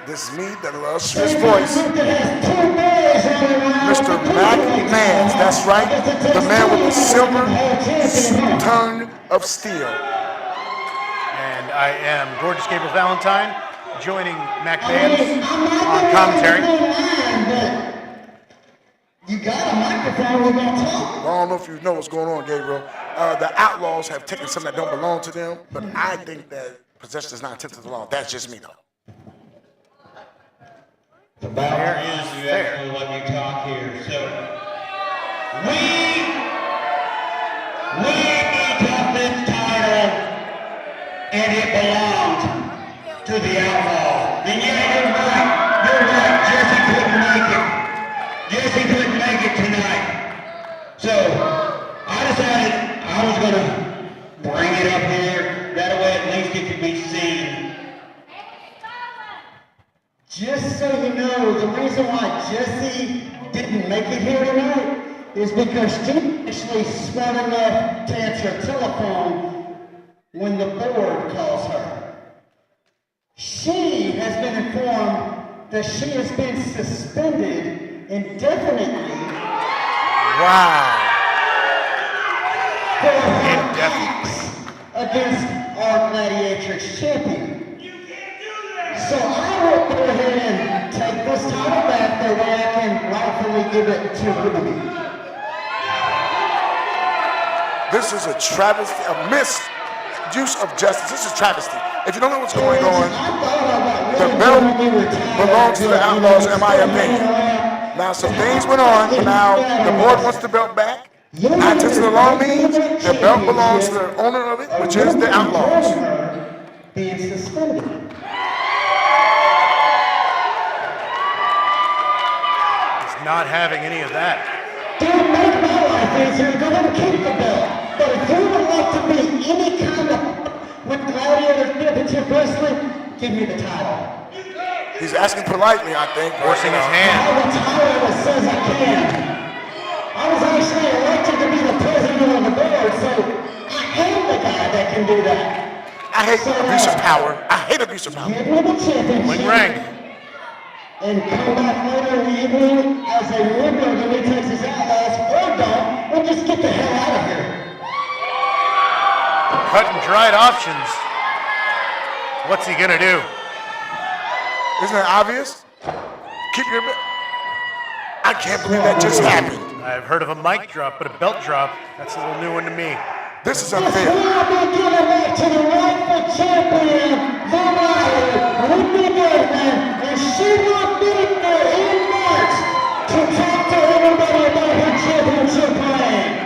This is me, that illustrious voice, Mr. Mac Mans. That's right, the man with the silver tongue of steel. And I am Gorgeous Gabriel Valentine, joining Mac Mans on commentary. You got a microphone, we're going to talk. Well, I don't know if you know what's going on, Gabriel. The Outlaws have taken something that don't belong to them, but I think that possession is not intended to belong. That's just me, though. There is fair. Let me talk here. So, we got this title, and it belonged to the Outlaws. And yeah, you're right. Jesse couldn't make it. Jesse couldn't make it tonight. So, I decided I was going to bring it up here. That way at least it could be seen. Just so you know, the reason why Jessie didn't make it here tonight is because she actually smart enough to answer a telephone when the board calls her. She has been informed that she has been suspended indefinitely. Wow. For her acts against our Gladiator champion. So I will go ahead and take this title back the way I can rightfully give it to Ruby. This is a travesty, a misuse of justice. This is travesty. If you don't know what's going on, the belt belongs to the Outlaws, in my opinion. Now, some things went on, but now the board wants the belt back. Not just the law means the belt belongs to the owner of it, which is the Outlaws. Being suspended. Not having any of that. Don't make my life easier. Go ahead and keep the belt. But if you would like to be any kind of with Gladiator Championship Wrestling, give me the title. He's asking politely, I think. Forcing his hand. I'll retire as soon as I can. I was actually elected to be the president of the board, so I am the guy that can do that. I hate abuse of power. I hate abuse of power. Give me the championship. Wing rank. And come back later in the evening as a member of the New Texas Outlaws, or don't, and just get the hell out of here. Cut and dried options. What's he gonna do? Isn't that obvious? Keep your belt. I can't believe that just happened. I've heard of a mic drop, but a belt drop, that's a little new one to me. This is unfair. We will be giving back to the rightful champion, the rider, Ruby Goodman, and she will be there in March to talk to everybody about her championship reign.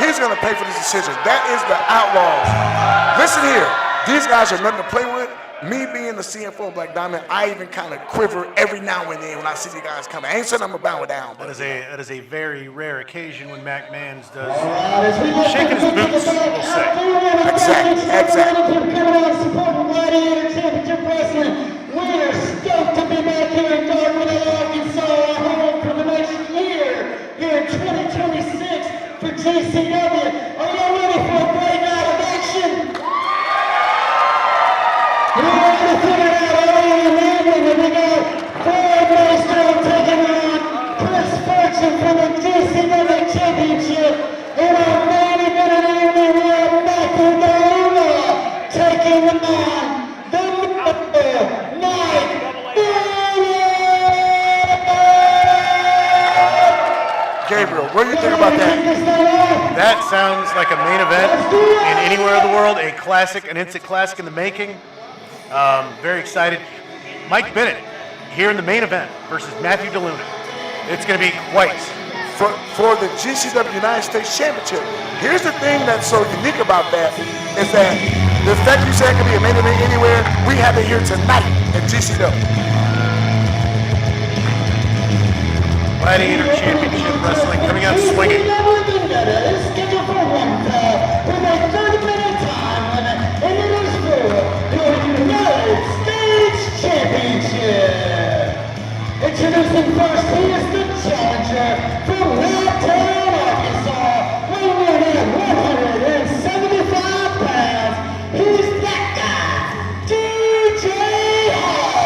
He's going to pay for this decision. That is the Outlaws. Listen here. These guys are nothing to play with. Me being the CFO of Black Diamond, I even kind of quiver every now and then when I see you guys coming. I ain't saying I'm going to bow down. That is a very rare occasion when Mac Mans does Shaking his boots, we'll say. Exactly. Supporting Gladiator Championship Wrestling. We are stoked to be back here in Dartmouth, Arkansas, home for the next year here in 2026 for GCW. Are you ready for a great night of action? We already figured out early in the evening that we got Ford Maestro taking on Chris Fortune for the GCW Championship. In our main event of the evening, we have Michael Galuna taking on the Mike Gabriel, what do you think about that? That sounds like a main event in anywhere in the world, a classic, an instant classic in the making. Very excited. Mike Bennett here in the main event versus Matthew DeLuna. It's going to be quite. For the GCW United States Championship. Here's the thing that's so unique about that is that the fact you said it could be a main event anywhere, we have it here tonight at GCW. Gladiator Championship Wrestling coming out swinging. Vendetta is scheduled for one fall with a 30-minute time limit, and it is for your United States Championship. Introducing first, he is the challenger from Rocktown, Arkansas, weighing in at 175 pounds. He's that guy, DJ Hall.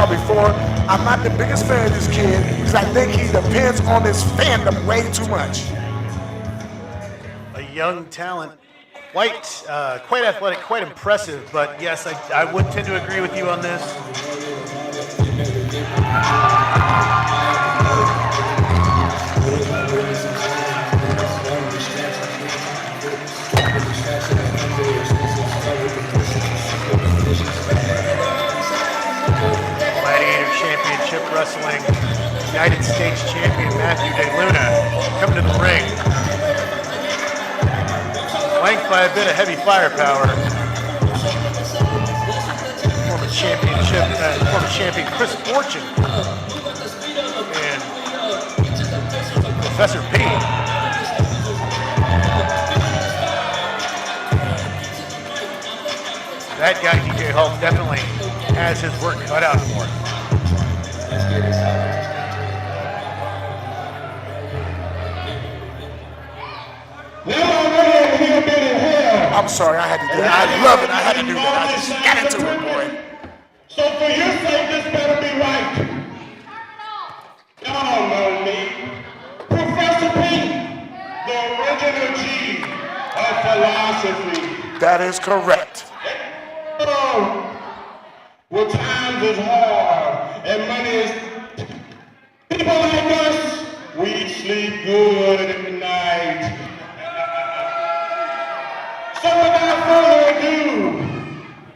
about before, I'm not the biggest fan of this kid because I think he depends on his fandom way too much. A young talent, quite athletic, quite impressive, but yes, I would tend to agree with you on this. Gladiator Championship Wrestling, United States Champion Matthew DeLuna coming to the ring. Flanked by a bit of heavy firepower. Former champion Chris Fortune and Professor P. That guy, DJ Hall, definitely has his work cut out for him. I'm sorry, I had to do that. I love it. I had to do that. I just got into it, boy. So for your sake, this better be right. Y'all know me. Professor P, the original G of philosophy. That is correct. Well, times is hard and money is... People like us, we sleep good at night. So without further ado,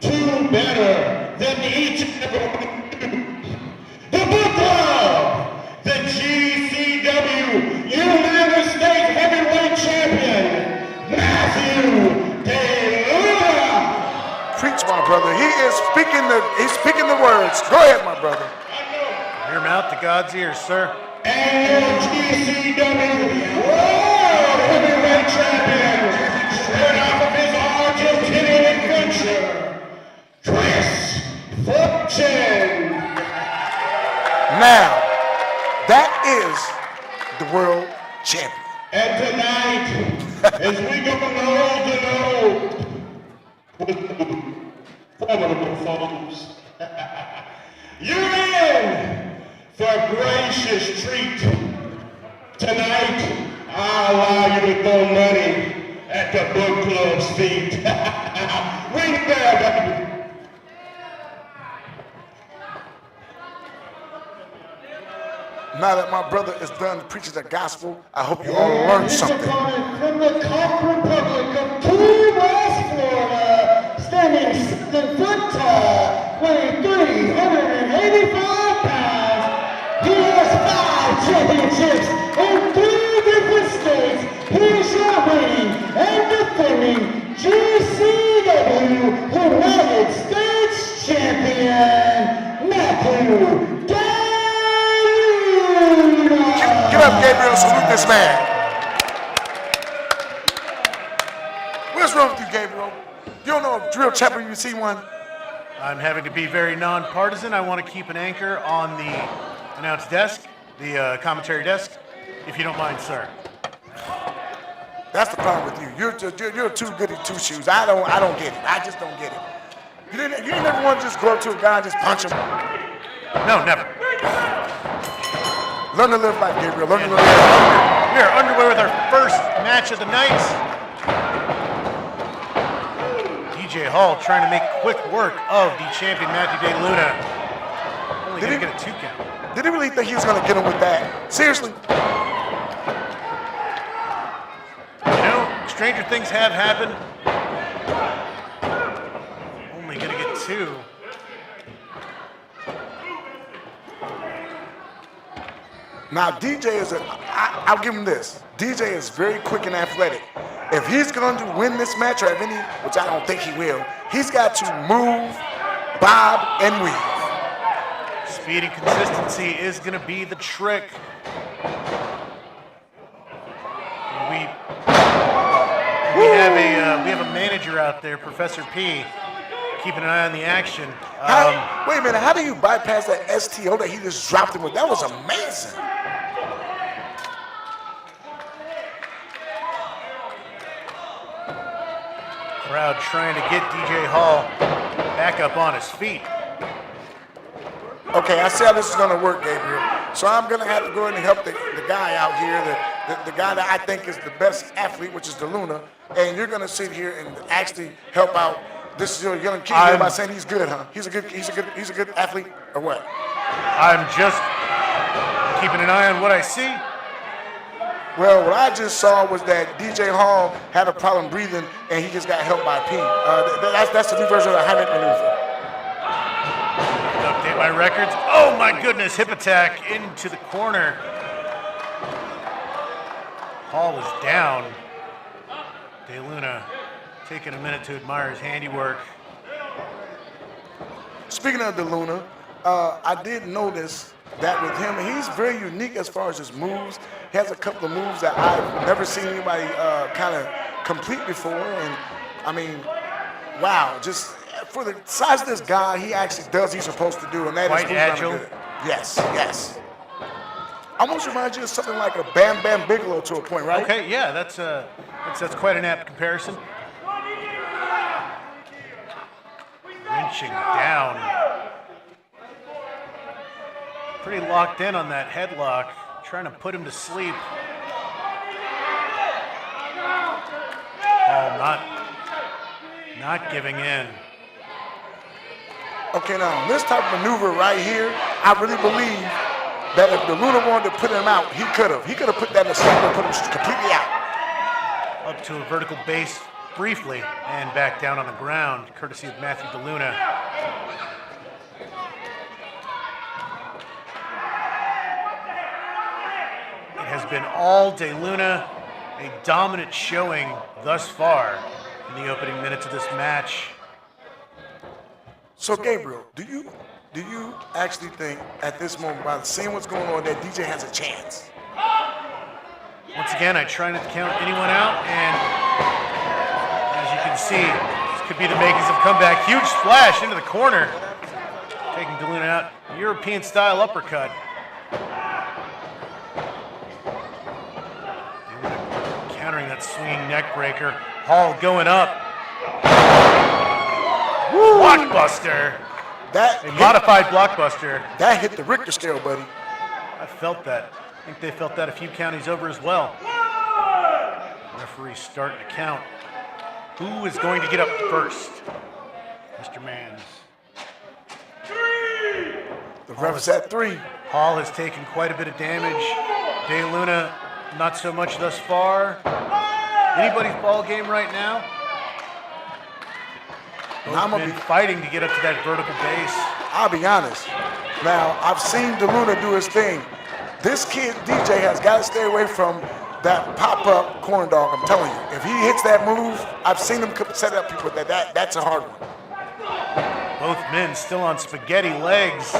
two better than each other. The book club, the GCW United States Heavyweight Champion, Matthew DeLuna. Preach, my brother. He's speaking the words. Go ahead, my brother. Your mouth to God's ears, sir. And your GCW World Heavyweight Champion, straight off of his Argentinian adventure, Chris Fortune. Now, that is the world champion. And tonight, as we go nose to nose, formidable foes, you're in for a gracious treat. Tonight, I'll allow you to throw money at the book club's feet. Ring there, baby. Now that my brother is done preaching the gospel, I hope you all learned something. From the Cock Republic of Key West, Florida, standing 7 foot tall, weighing 385 pounds, he has 5 championships in 3 different states. He is your reigning and defending GCW United States Champion, Matthew DeLuna. Get up, Gabriel, salute this man. What's wrong with you, Gabriel? You don't know a drill champion, you see one? I'm having to be very nonpartisan. I want to keep an anchor on the announce desk, the commentary desk, if you don't mind, sir. That's the problem with you. You're too goody two shoes. I don't get it. I just don't get it. You didn't ever want to just go up to a guy and just punch him? No, never. Learn to live life, Gabriel. Learn to live life. We are underway with our first match of the night. DJ Hall trying to make quick work of the champion Matthew DeLuna. Only going to get a 2 count. Did he really think he was going to get him with that? Seriously? You know, stranger things have happened. Only going to get 2. Now, DJ is I'll give him this. DJ is very quick and athletic. If he's going to win this match or have any, which I don't think he will, he's got to move, bob, and weave. Speed and consistency is going to be the trick. We have a manager out there, Professor P, keeping an eye on the action. Wait a minute, how do you bypass that STO that he just dropped him with? That was amazing. Crowd trying to get DJ Hall back up on his feet. Okay, I see how this is going to work, Gabriel. So I'm going to have to go ahead and help the guy out here, the guy that I think is the best athlete, which is DeLuna, and you're going to sit here and actually help out this young kid here by saying he's good, huh? He's a good athlete, or what? I'm just keeping an eye on what I see. Well, what I just saw was that DJ Hall had a problem breathing, and he just got helped by P. That's the new version of the Heimlich maneuver. Update my records. Oh my goodness, hip attack into the corner. Hall is down. DeLuna taking a minute to admire his handiwork. Speaking of DeLuna, I did notice that with him, he's very unique as far as his moves. He has a couple of moves that I've never seen anybody kind of complete before. And I mean, wow, just for the size of this guy, he actually does what he's supposed to do, and that quite is agile. good. Yes. Almost reminds you of something like a Bam Bam Bigelow to a point, right? Okay, yeah, that's quite an apt comparison. Wrenching down. Pretty locked in on that headlock, trying to put him to sleep. Oh, not giving in. Okay, now this type of maneuver right here, I really believe that if DeLuna wanted to put him out, he could have. He could have put that in the center and put him completely out. Up to a vertical base briefly and back down on the ground, courtesy of Matthew DeLuna. It has been all DeLuna, a dominant showing thus far in the opening minutes of this match. So Gabriel, do you actually think at this moment, by seeing what's going on, that DJ has a chance? Once again, I try not to count anyone out, and as you can see, this could be the makings of comeback. Huge splash into the corner, taking DeLuna out. European-style uppercut. DeLuna countering that swinging neck breaker. Hall going up. Woo. Blockbuster. A modified blockbuster. That hit the Richter scale, buddy. I felt that. I think they felt that a few counties over as well. Referee starting to count. Who is going to get up first? Mr. Manns. The ref's at 3. Hall has taken quite a bit of damage. DeLuna, not so much thus far. Anybody's ball game right now? Both men fighting to get up to that vertical base. I'll be honest. Now, I've seen DeLuna do his thing. This kid, DJ, has got to stay away from that pop-up corn dog, I'm telling you. If he hits that move, I've seen him set up people that's a hard one. Both men still on spaghetti legs.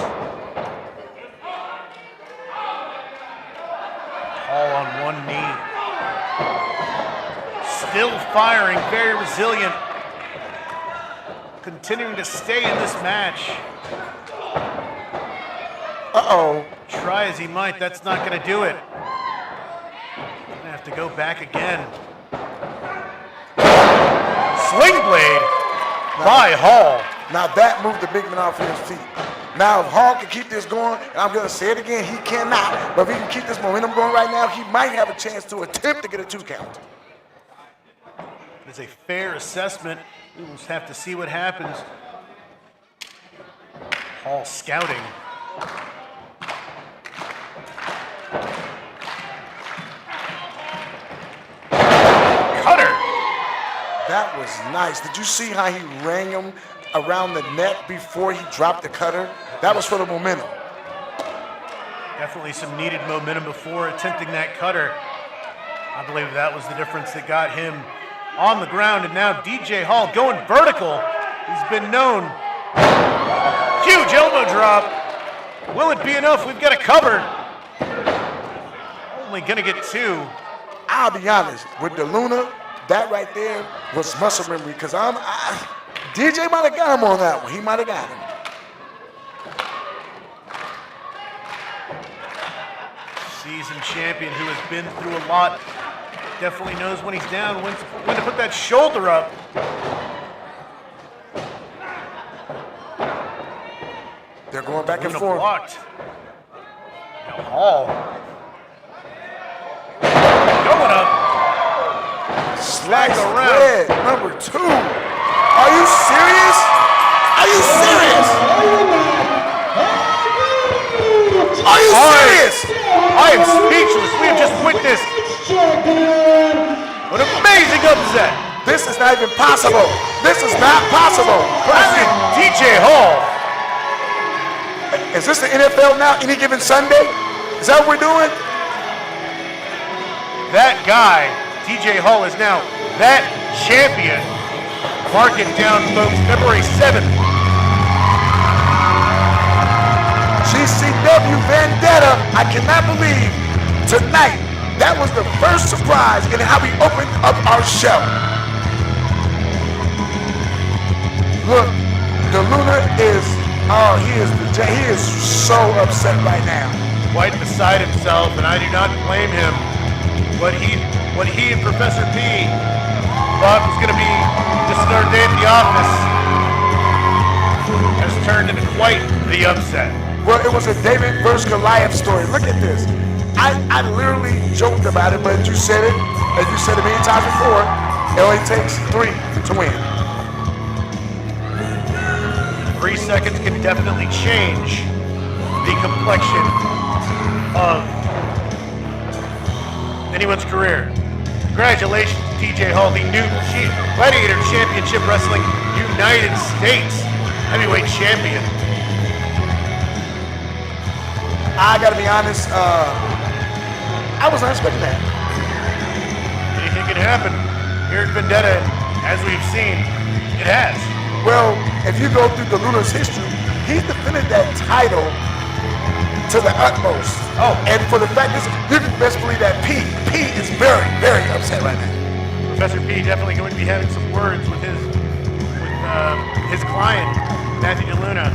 All on one knee. Still firing, very resilient. Continuing to stay in this match. Uh-oh. Try as he might, that's not going to do it. Gonna have to go back again. Sling blade by Hall. Now that moved the big man off his feet. Now if Hall can keep this going, and I'm going to say it again, he cannot. But if he can keep this momentum going right now, he might have a chance to attempt to get a 2 count. It's a fair assessment. We will just have to see what happens. Hall scouting. Cutter. That was nice. Did you see how he rang him around the neck before he dropped the cutter? That was for the momentum. Definitely some needed momentum before attempting that cutter. I believe that was the difference that got him on the ground, and now DJ Hall going vertical. He's been known. Huge elbow drop. Will it be enough? We've got a cover. Only gonna get 2. I'll be honest, with DeLuna, that right there was muscle memory, because DJ might have got him on that one. He might have got him. Seasoned champion who has been through a lot. Definitely knows when he's down, when to put that shoulder up. They're going back and Luna forth. blocked. Now Hall. Going up. Slice around. bread, number 2. Are you serious? Are you serious? Are you serious? I am speechless. We have just witnessed an amazing upset. This is not even possible. This is not possible. Classic DJ Hall. Is this the NFL now? Any given Sunday? Is that what we're doing? That guy, DJ Hall, is now that champion. Mark it down, folks. February 7th. GCW Vendetta. I cannot believe tonight that was the first surprise in how we opened up our show. Look, the Luna is, he is so upset right now. Quite beside himself, and I do not blame him. What he and Professor P thought was going to be just another day at the office has turned into quite the upset. Well, it was a David versus Goliath story. Look at this. I literally joked about it, but you said it, as you said it many times before, it only takes 3 to win. 3 seconds can definitely change the complexion of anyone's career. Congratulations to DJ Hall, the new Gladiator Championship Wrestling United States Heavyweight Champion. I gotta be honest, I was not expecting that. Anything can happen here at Vendetta, and as we've seen, it has. Well, if you go through the Luna's history, he's defended that title to the utmost. Oh. And for the fact is, you can best believe that P is very, very upset right now. Professor P definitely going to be having some words with his client, Matthew DeLuna.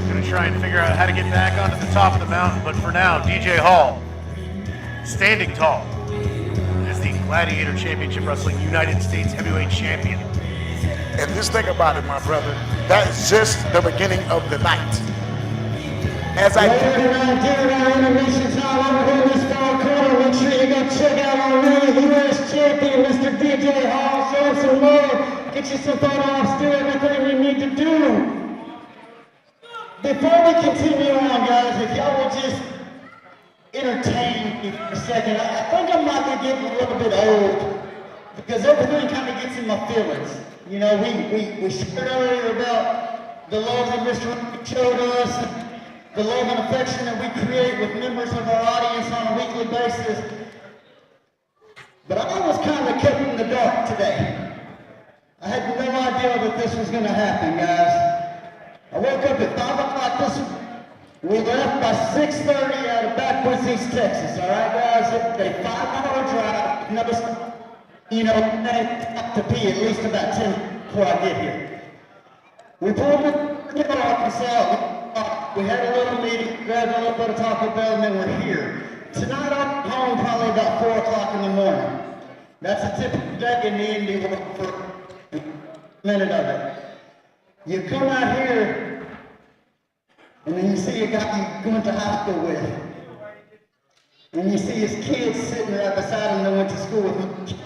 Going to try and figure out how to get back onto the top of the mountain. But for now, DJ Hall, standing tall, is the Gladiator Championship Wrestling United States Heavyweight Champion. And just think about it, my brother. That is just the beginning of the night. As I Innovations all over here in this far corner. Make sure you go check out our new U.S. champion, Mr. DJ Hall. Show him some love. Get you some photos. Do everything we need to do. Before we continue on, guys, if y'all will just entertain me for a second. I think I might be getting a little bit old because everything kind of gets in my feelings. You know, we shared earlier about the love that Mr. showed us, the love and affection that we create with members of our audience on a weekly basis. But I was kind of kept in the dark today. I had no idea that this was going to happen, guys. I woke up at 5 o'clock this week. We left by 6:30 out of Backwoods, East Texas, all right, guys? It's a 5-hour drive. Notice, you know, I to pee at least about 10 before I get here. We pulled in Arkansas. We had a little meeting, grabbed a little bit of Taco Bell, and then we're here. Tonight I'm home probably about 4 o'clock in the morning. That's a typical day in the indie world for a minute of it. You come out here, and then you see a guy you're going to high school with. And you see his kids sitting right beside him that went to school with him.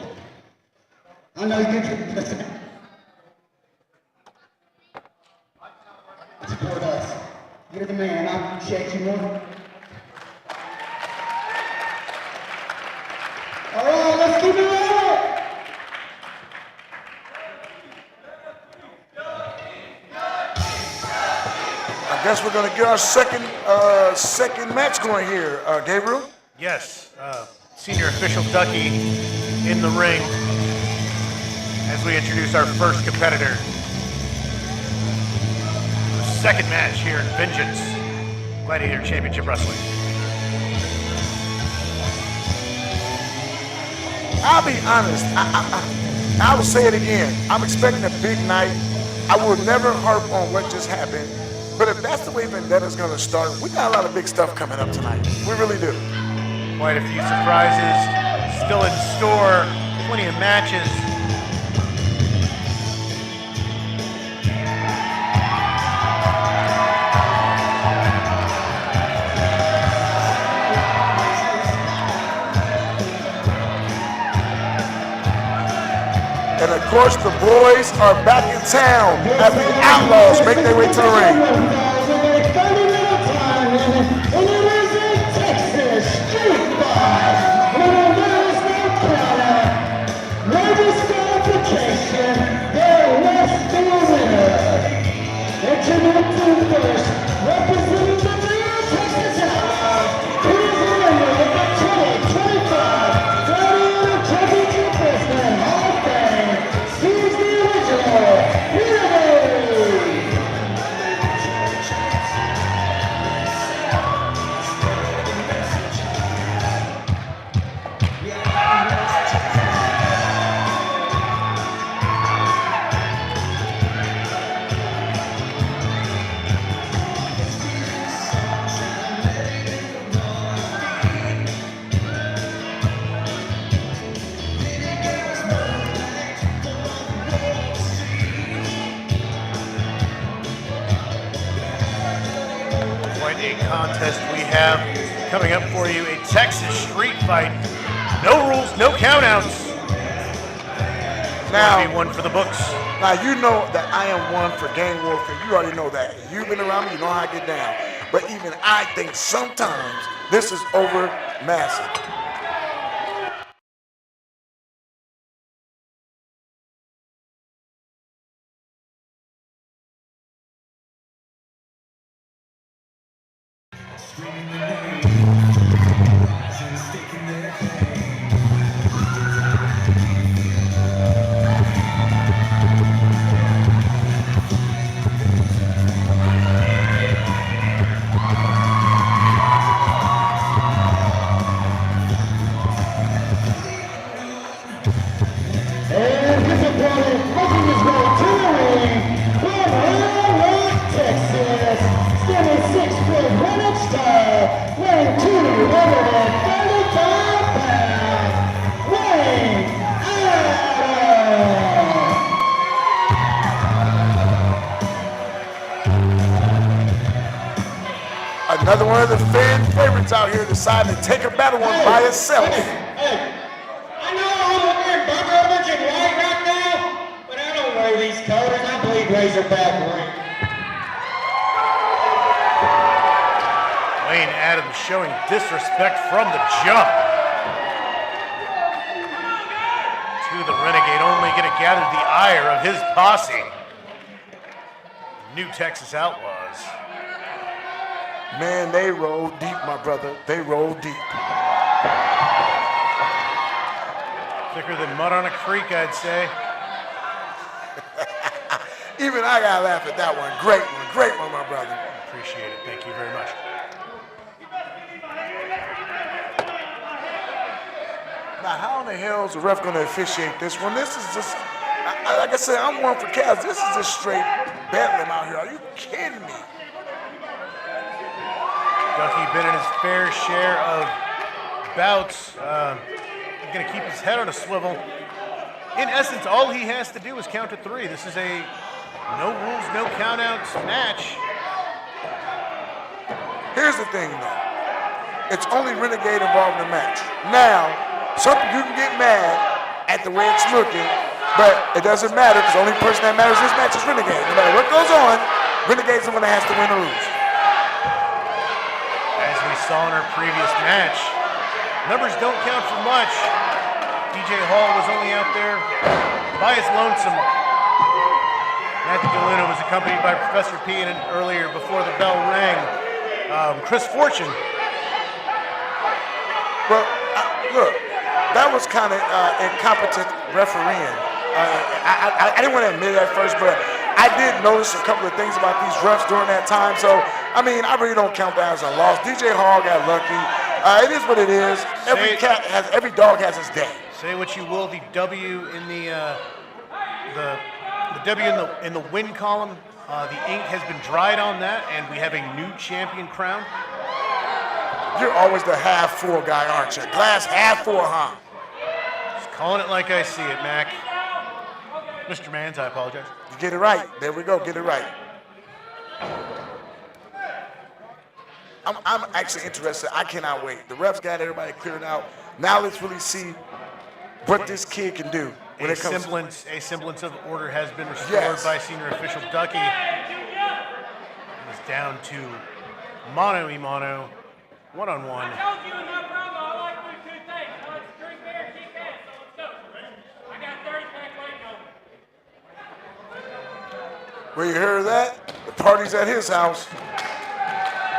I know you can listen. Support us. You're the man. I appreciate you more. All right, let's keep it rolling. I guess we're going to get our second match going here, Gabriel. Yes, senior official Ducky in the ring as we introduce our first competitor. The second match here in Vengeance, Gladiator Championship Wrestling. I'll be honest. I will say it again. I'm expecting a big night. I will never harp on what just happened. But if that's the way Vendetta's going to start, we got a lot of big stuff coming up tonight. We really do. Quite a few surprises still in store. Plenty of matches. And of course, the boys are back in town as the Outlaws make their way to the ring. Representing the New Texas Outlaws, he is the winner of the 2025 Gladiator Championship Wrestling Hall of Fame. He's the original Renegade. Quite a contest we have coming up for you. A Texas street fight. No rules, no countouts. Now, Be one for the books. Now, you know that I am one for gang warfare. You already know that. You've been around me, you know how I get down. But even I think sometimes this is over massive. And his opponent making his way to the ring from Roanoke, Texas, standing 6 foot 1 inch tall, weighing 235 pounds, Wayne Adams. Another one of the fan favorites out here decided to take a battle one by itself. Hey, I know I'm wearing Buckovich and white right now, but I don't wear these colors. I bleed Razorback ring. Wayne Adams showing disrespect from the jump. To the Renegade, only going to gather the ire of his posse. New Texas Outlaws. Man, they roll deep, my brother. They roll deep. Thicker than mud on a creek, I'd say. Even I gotta laugh at that one. Great one, my brother. Appreciate it. Thank you very much. Now, how in the hell is the ref gonna officiate this one? This is just, like I said, I'm one for Cavs. This is just straight bedlam out here. Are you kidding me? Ducky been in his fair share of bouts. He's going to keep his head on a swivel. In essence, all he has to do is count to 3. This is a no rules, no countouts match. Here's the thing, though. It's only Renegade involved in the match. Now, something you can get mad at the way it's looking, but it doesn't matter because the only person that matters in this match is Renegade. No matter what goes on, Renegade's the one that has to win or lose. As we saw in our previous match, numbers don't count for much. DJ Hall was only out there by his lonesome. Matthew DeLuna was accompanied by Professor P, and earlier before the bell rang, Chris Fortune. Well, look, that was kind of incompetent refereeing. I didn't want to admit it at first, but I did notice a couple of things about these refs during that time. So, I mean, I really don't count that as a loss. DJ Hall got lucky. It is what it is. Every dog has his day. Say what you will, the W in the W in the win column, the ink has been dried on that, and we have a new champion crown. You're always the half full guy, aren't you? Glass half full, huh? Just calling it like I see it, Mac. Mr. Mans, I apologize. You get it right. There we go. Get it right. I'm actually interested. I cannot wait. The refs got everybody cleared out. Now let's really see what this kid can do. when a it comes. semblance of order has been restored Yes. by senior official Ducky. It's down to mano-a-mano, one-on-one. I told you in my promo I like to do two things. I like to drink beer and kick ass, so let's go. I got 30-pack waiting on me. Well, you heard that? The party's at his house.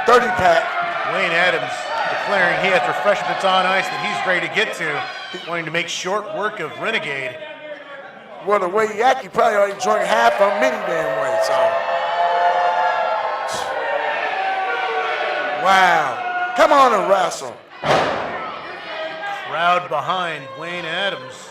30-pack. Wayne Adams declaring he has refreshments on ice that he's ready to get to, wanting to make short work of Renegade. Well, the way he act, he probably already drank half a mini damn way, so. Wow. Come on and wrestle. Crowd behind Wayne Adams.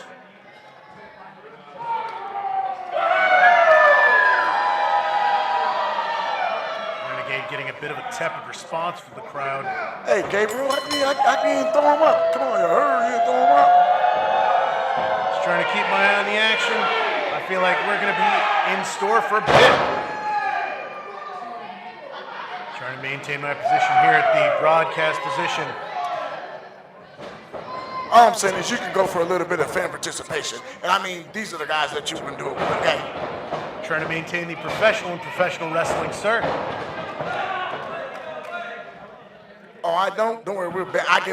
Renegade getting a bit of a tepid response from the crowd. Hey, Gabriel, how can you throw him up? Come on, you hurry, you throw him up. Just trying to keep my eye on the action. I feel like we're going to be in store for a bit. Trying to maintain my position here at the broadcast position. All I'm saying is you can go for a little bit of fan participation. And I mean, these are the guys that you've been doing. Okay. Trying to maintain the professional wrestling, sir. Oh, I don't worry. I'll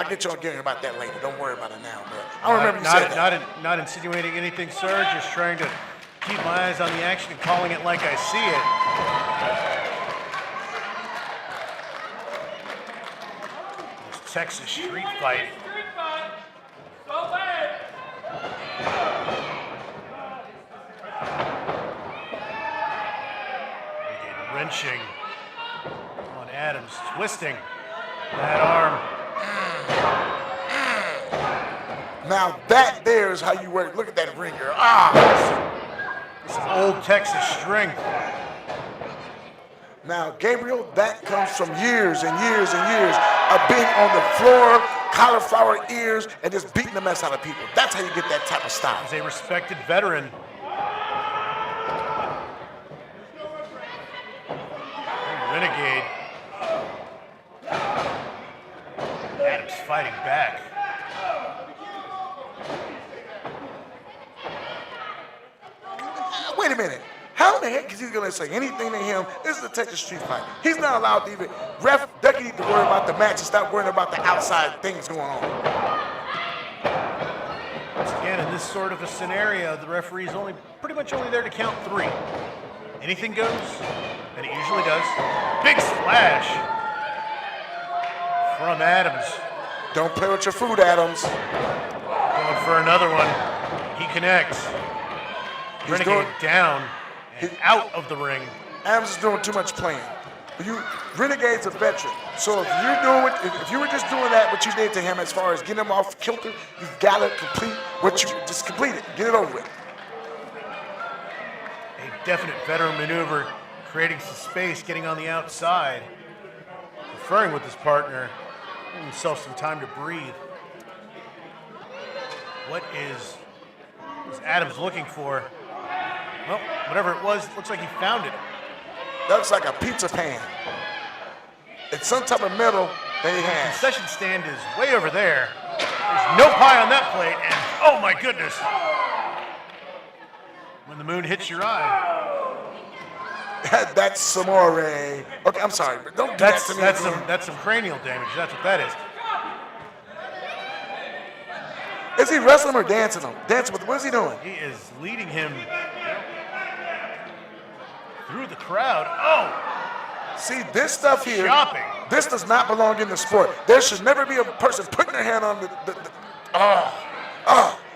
get you on getting about that later. Don't worry about it now, bro. I don't remember you said that. Not insinuating anything, sir. Just trying to keep my eyes on the action and calling it like I see it. This Texas street fight. Street fight. So bad. Renegade wrenching on Adams, twisting that arm. Now that there is how you work. Look at that ringer. This is old Texas strength. Now, Gabriel, that comes from years and years and years of being on the floor, cauliflower ears, and just beating the mess out of people. That's how you get that type of style. As a respected veteran. Renegade. Adams fighting back. Wait a minute. How in the heck is he going to say anything to him? This is a Texas street fight. He's not allowed to even. Ref, Ducky need to worry about the match and stop worrying about the outside things going on. Once again, in this sort of a scenario, the referee's pretty much only there to count 3. Anything goes, and it usually does. Big splash from Adams. Don't play with your food, Adams. Going for another one. He connects. Renegade down and out of the ring. Adams is doing too much playing. Renegade's a veteran. So if you were just doing that, what you did to him as far as getting him off kilter, you've got to complete what you just completed. Get it over with. A definite veteran maneuver, creating some space, getting on the outside, conferring with his partner, giving himself some time to breathe. What is Adams looking for? Well, whatever it was, looks like he found it. That looks like a pizza pan. It's some type of metal that he The has. concession stand is way over there. There's no pie on that plate, and oh my goodness. When the moon hits your eye. That's some more. Okay, I'm sorry, but don't do that to me. That's some cranial damage. That's what that is. Is he wrestling or dancing him? Dancing with, what is he doing? He is leading him through the crowd. Oh, See, this stuff here, shopping. this does not belong in the sport. There should never be a person putting their hand on it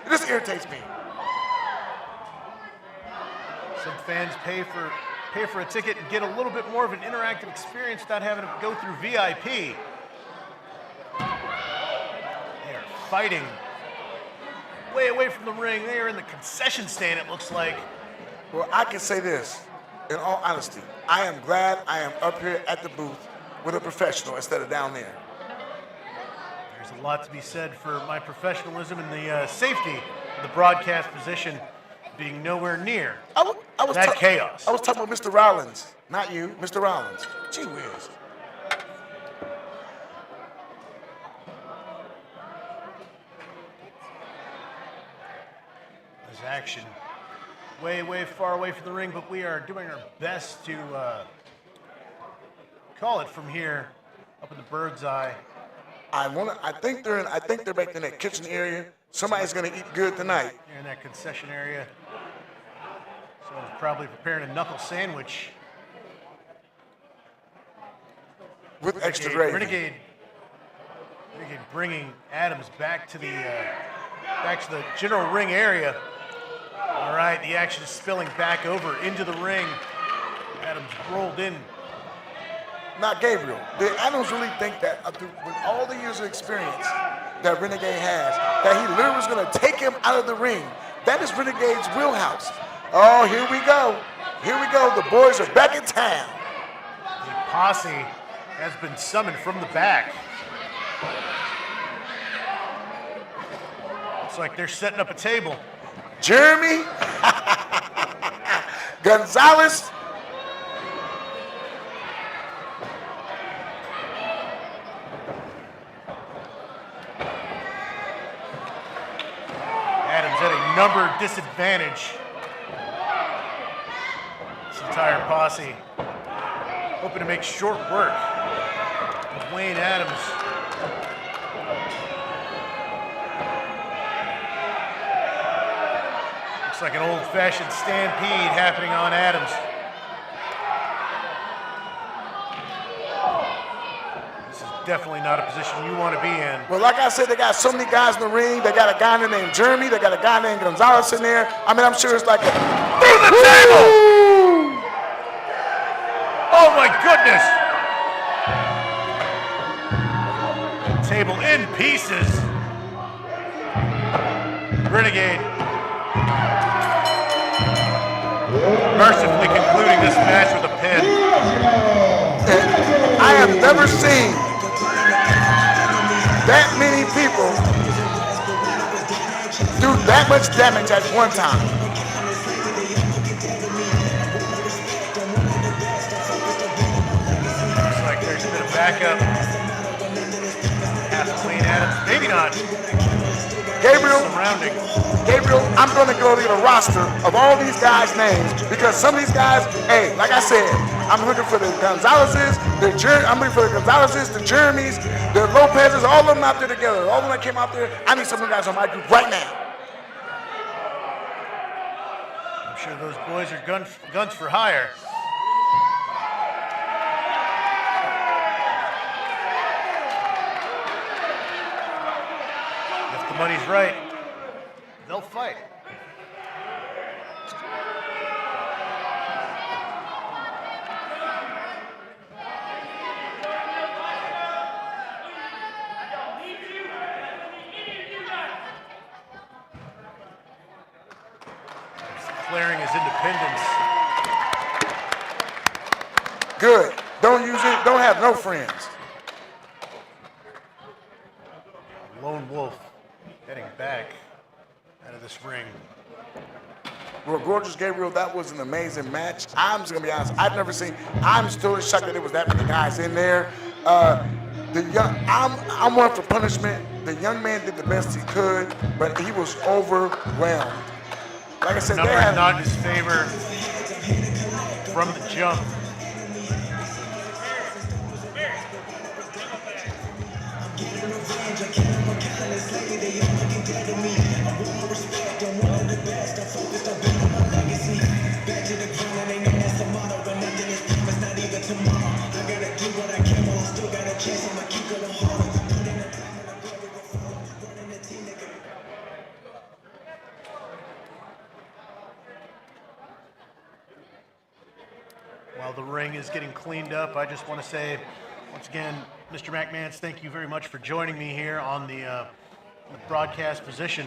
just irritates me. Some fans pay for a ticket and get a little bit more of an interactive experience without having to go through VIP. They are fighting way away from the ring. They are in the concession stand, it looks like. Well, I can say this, in all honesty, I am glad I am up here at the booth with a professional instead of down there. There's a lot to be said for my professionalism and the safety of the broadcast position being nowhere near that chaos. I was talking about Mr. Rollins, not you, Mr. Rollins. Gee whiz. This action way, way far away from the ring, but we are doing our best to call it from here, up in the bird's eye. I think they're back in that kitchen area. Somebody's gonna eat good tonight. Here in that concession area. Someone's probably preparing a knuckle sandwich. With extra gravy. Renegade bringing Adams back to the general ring area. All right, the action is spilling back over into the ring. Adams rolled in. Not Gabriel. Did Adams really think that with all the years of experience that Renegade has, that he literally was going to take him out of the ring? That is Renegade's wheelhouse. Oh, here we go. Here we go. The boys are back in town. The posse has been summoned from the back. Looks like they're setting up a table. Jeremy, Gonzalez, Adams at a number disadvantage. This entire posse hoping to make short work of Wayne Adams. Looks like an old-fashioned stampede happening on Adams. This is definitely not a position you want to be in. well, like I said, they got so many guys in the ring. They got a guy named Jeremy. They got a guy named Gonzalez in there. I mean, I'm sure it's like Through the table! Oh my goodness! Table in pieces. Renegade mercifully concluding this match with a pin. I have never seen that many people do that much damage at one time. Looks like there's a bit of backup. Half Wayne Adams, maybe not. Surrounding. Gabriel, I'm going to go to the roster of all these guys' names because some of these guys, hey, like I said, I'm looking for the Gonzalez's, the Jeremys, the Lopez's, all of them out there together. All of them that came out there, I need some of the guys on my group right now. I'm sure those boys are guns for hire. If the money's right, they'll fight. Declaring his independence. Good. Don't use it. Don't have no friends. Lone Wolf heading back out of this ring. Well, Gorgeous Gabriel, that was an amazing match. I'm just gonna be honest. I'm still shocked that there was that many guys in there. I'm one for punishment. The young man did the best he could, but he was overwhelmed. Like I said, Number not in his favor from the jump. While the ring is getting cleaned up, I just want to say, once again, Mr. McMahon, thank you very much for joining me here on the broadcast position.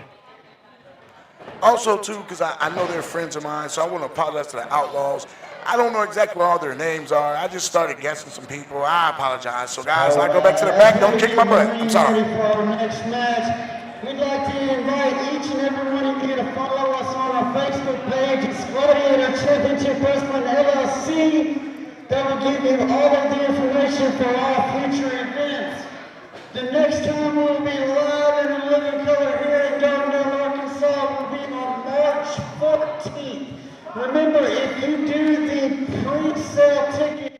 Also, too, because I know they're friends of mine, so I want to apologize to the Outlaws. I don't know exactly what all their names are. I just started guessing some people. I apologize. So, guys, I go back to the back. Don't kick my butt. I'm sorry. For our next match, we'd like to invite each and every one of you to follow us on our Facebook page. It's Gladiator Championship Wrestling LLC. That will give you all of the information for all future events. The next time we'll be live in living color here in Darnell, Arkansas will be on March you do the pre-sale ticket.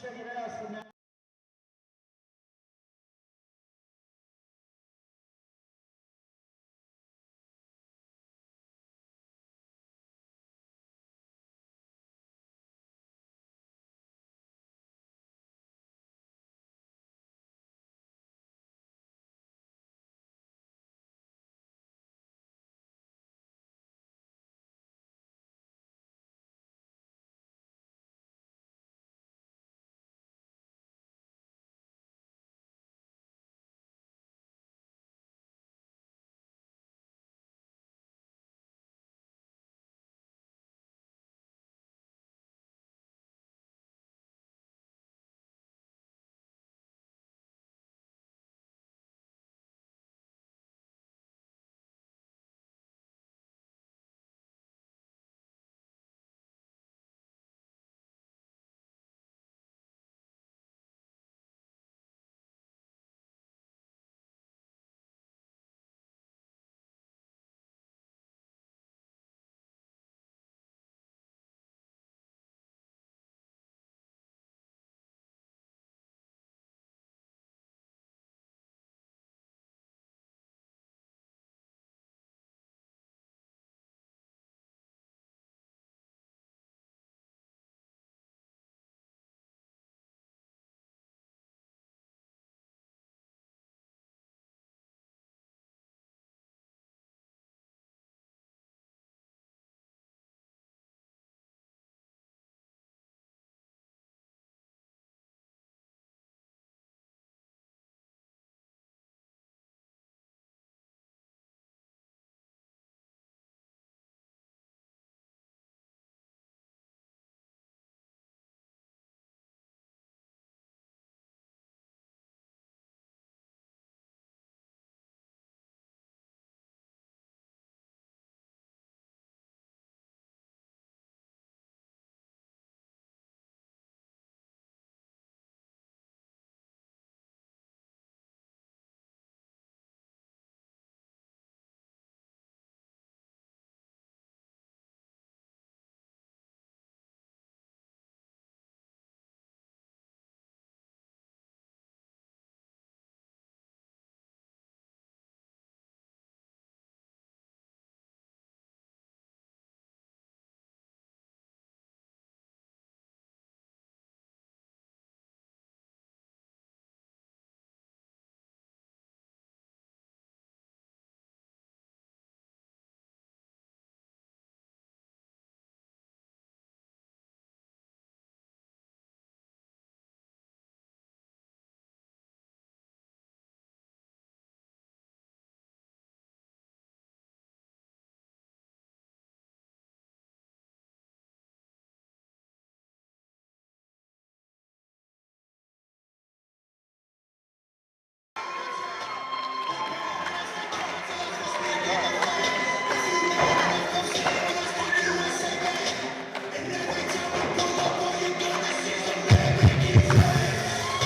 Check it out. So now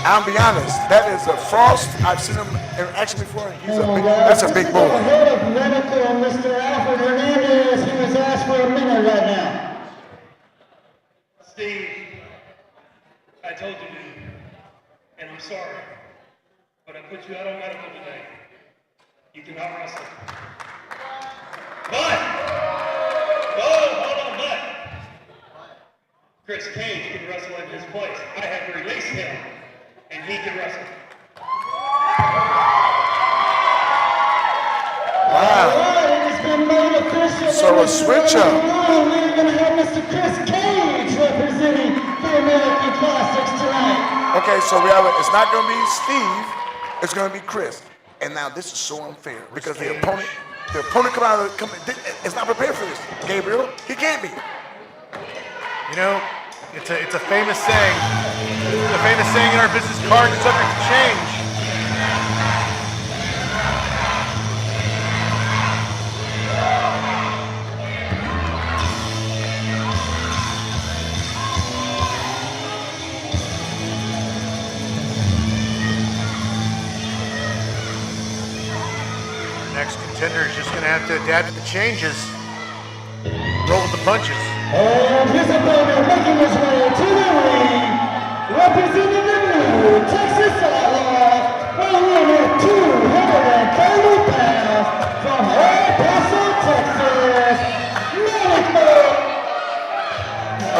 I'll be honest, that is a Frost. I've seen him in action before. That's a big boy. Head of medical, Mr. Alfred Hernandez, he was asked for a minute right now. Steve, I told you to, and I'm sorry, but I put you out on medical today. You cannot wrestle. But, hold on, but Chris Cage can wrestle in his place. I had to release him, and he can wrestle. Wow. It has been made official. So a switch up. We're going to have Mr. Chris Cage representing the American Classics tonight. Okay, so it's not going to be Steve. It's going to be Chris. And now this is so unfair because the opponent is not prepared for this. Gabriel, he can't be. You know, It's a famous saying. It's a famous saying in our business card, subject to change. Next contender is just going to have to adapt to the changes. Roll with the punches. And his opponent making his way to the ring, representing the new Texas Outlaws, weighing in at 230 pounds from El Paso, Texas, Manico.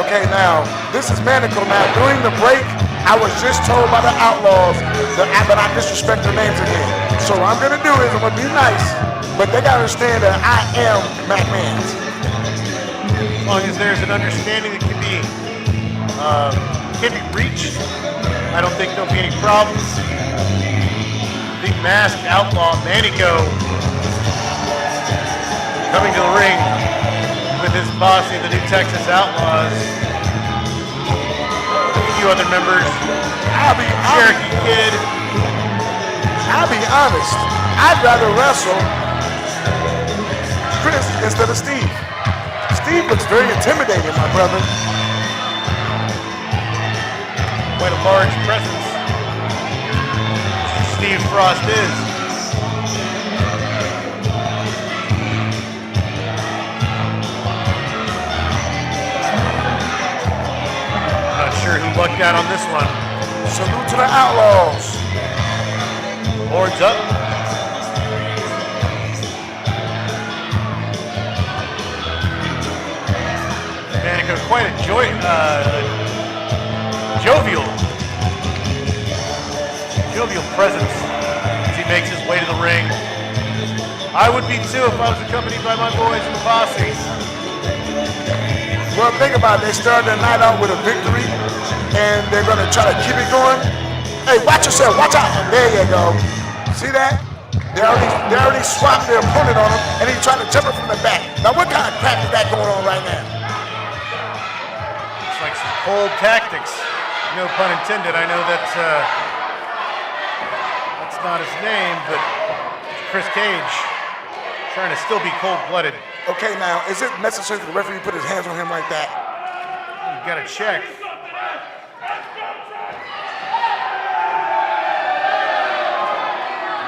Okay, now, this is Manico. Now, during the break, I was just told by the Outlaws that I disrespect their names again. So what I'm going to do is I'm going to be nice, but they got to understand that I am McMahon's. As long as there's an understanding that can be reached, I don't think there'll be any problems. The masked outlaw Manico coming to the ring with his posse, the New Texas Outlaws. A few other members, Cherokee Kid. I'll be honest, I'd rather wrestle Chris instead of Steve. Steve looks very intimidating, my brother. Quite a large presence. Steve Frost is. Not sure who lucked out on this one. Salute to the Outlaws. Boards up. Manico, quite a jovial presence as he makes his way to the ring. I would be too if I was accompanied by my boys in the posse. Well, think about it. They started the night out with a victory, and they're going to try to keep it going. Hey, watch yourself. Watch out. There you go. See that? They already swapped their opponent on him, and he's trying to jump it from the back. Now, what kind of crap is that going on right now? Looks like some cold tactics. No pun intended. I know that's not his name, but it's Chris Cage trying to still be cold-blooded. Okay, now, is it necessary for the referee to put his hands on him like that? You got to check.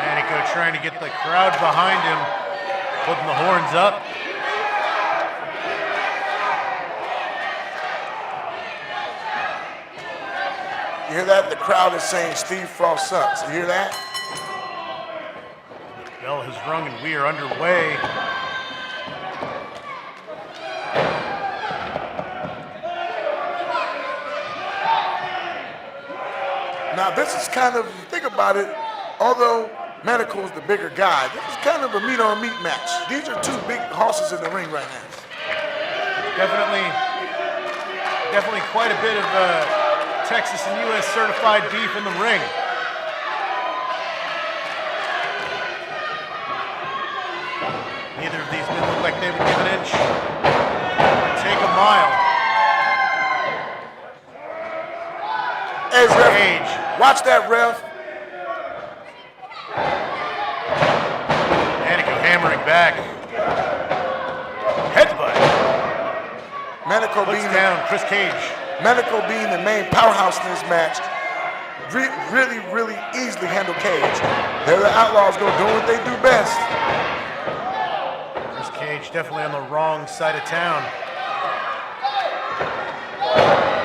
Manico trying to get the crowd behind him, putting the horns up. You hear that? The crowd is saying Steve Frost sucks. You hear that? Bell has rung and we are underway. Now this is kind of, think about it, although Manico is the bigger guy, this is kind of a meat on meat match. These are two big horses in the ring right now. Definitely quite a bit of Texas and U.S. certified beef in the ring. Neither of these men look like they would give an inch or take a mile. Hey, ref, Cage. watch that, ref. Manico hammering back. Headbutt. Manico Puts being down Chris Cage. Manico being the main powerhouse in this match, really easily handle Cage. They're the Outlaws go doing what they do best. Chris Cage definitely on the wrong side of town.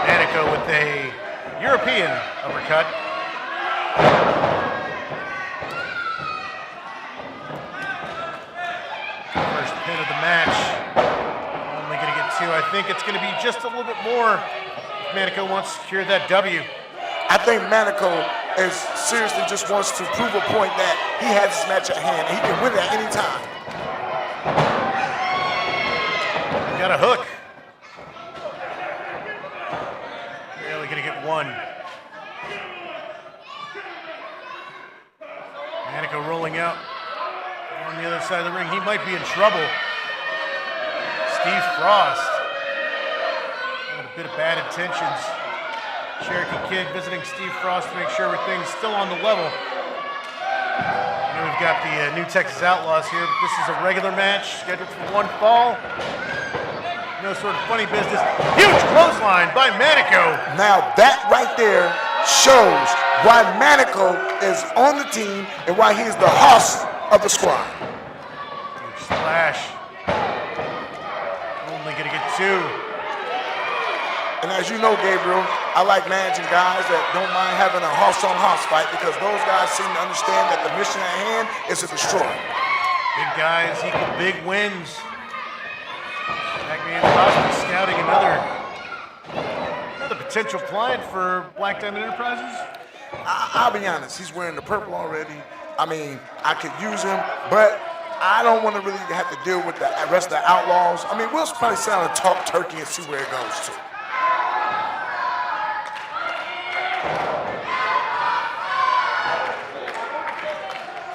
Manico with a European uppercut. First pin of the match. Only going to get two. I think it's going to be just a little bit more if Manico wants to secure that W. I think Manico is seriously just wants to prove a point that he has this match at hand and he can win it at any time. Got a hook. Barely going to get one. Manico rolling out on the other side of the ring. He might be in trouble. Steve Frost. A bit of bad intentions. Cherokee Kid visiting Steve Frost to make sure everything's still on the level. We've got the New Texas Outlaws here, but this is a regular match scheduled for one fall. No sort of funny business. Huge clothesline by Manico. Now that right there shows why Manico is on the team and why he is the hoss of the squad. Huge splash. Only gonna get two. And as you know, Gabriel, I like managing guys that don't mind having a hoss-on-hoss fight because those guys seem to understand that the mission at hand is to destroy. Big guys equal big wins. Pac-Man possibly scouting another potential client for Black Diamond Enterprises. I'll be honest, he's wearing the purple already. I mean, I could use him, but I don't want to really have to deal with the rest of the Outlaws. I mean, we'll probably sit down and talk turkey and see where it goes to.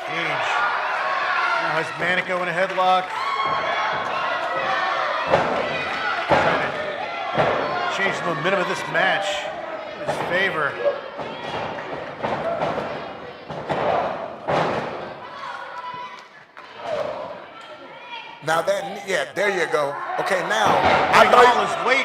Cage now has Manico in a headlock. Trying to change the momentum of this match in his favor. Now that, yeah, there you go. Okay, now, I thought all his weight.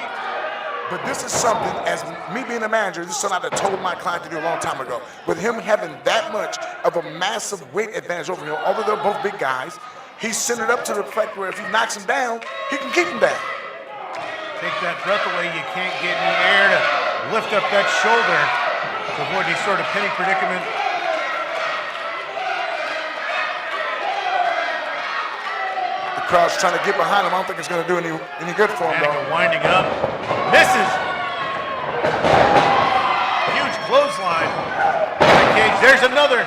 but this is something, as me being a manager, this is something I told my client to do a long time ago. With him having that much of a massive weight advantage over him, although they're both big guys, he's sent it up to the fact where if he knocks him down, he can keep him down. Take that breath away. You can't get in the air to lift up that shoulder to avoid any sort of penny predicament. The crowd's trying to get behind him. I don't think it's going to do any good for him, though. Manico winding up. Misses. Huge clothesline. Cage. There's another.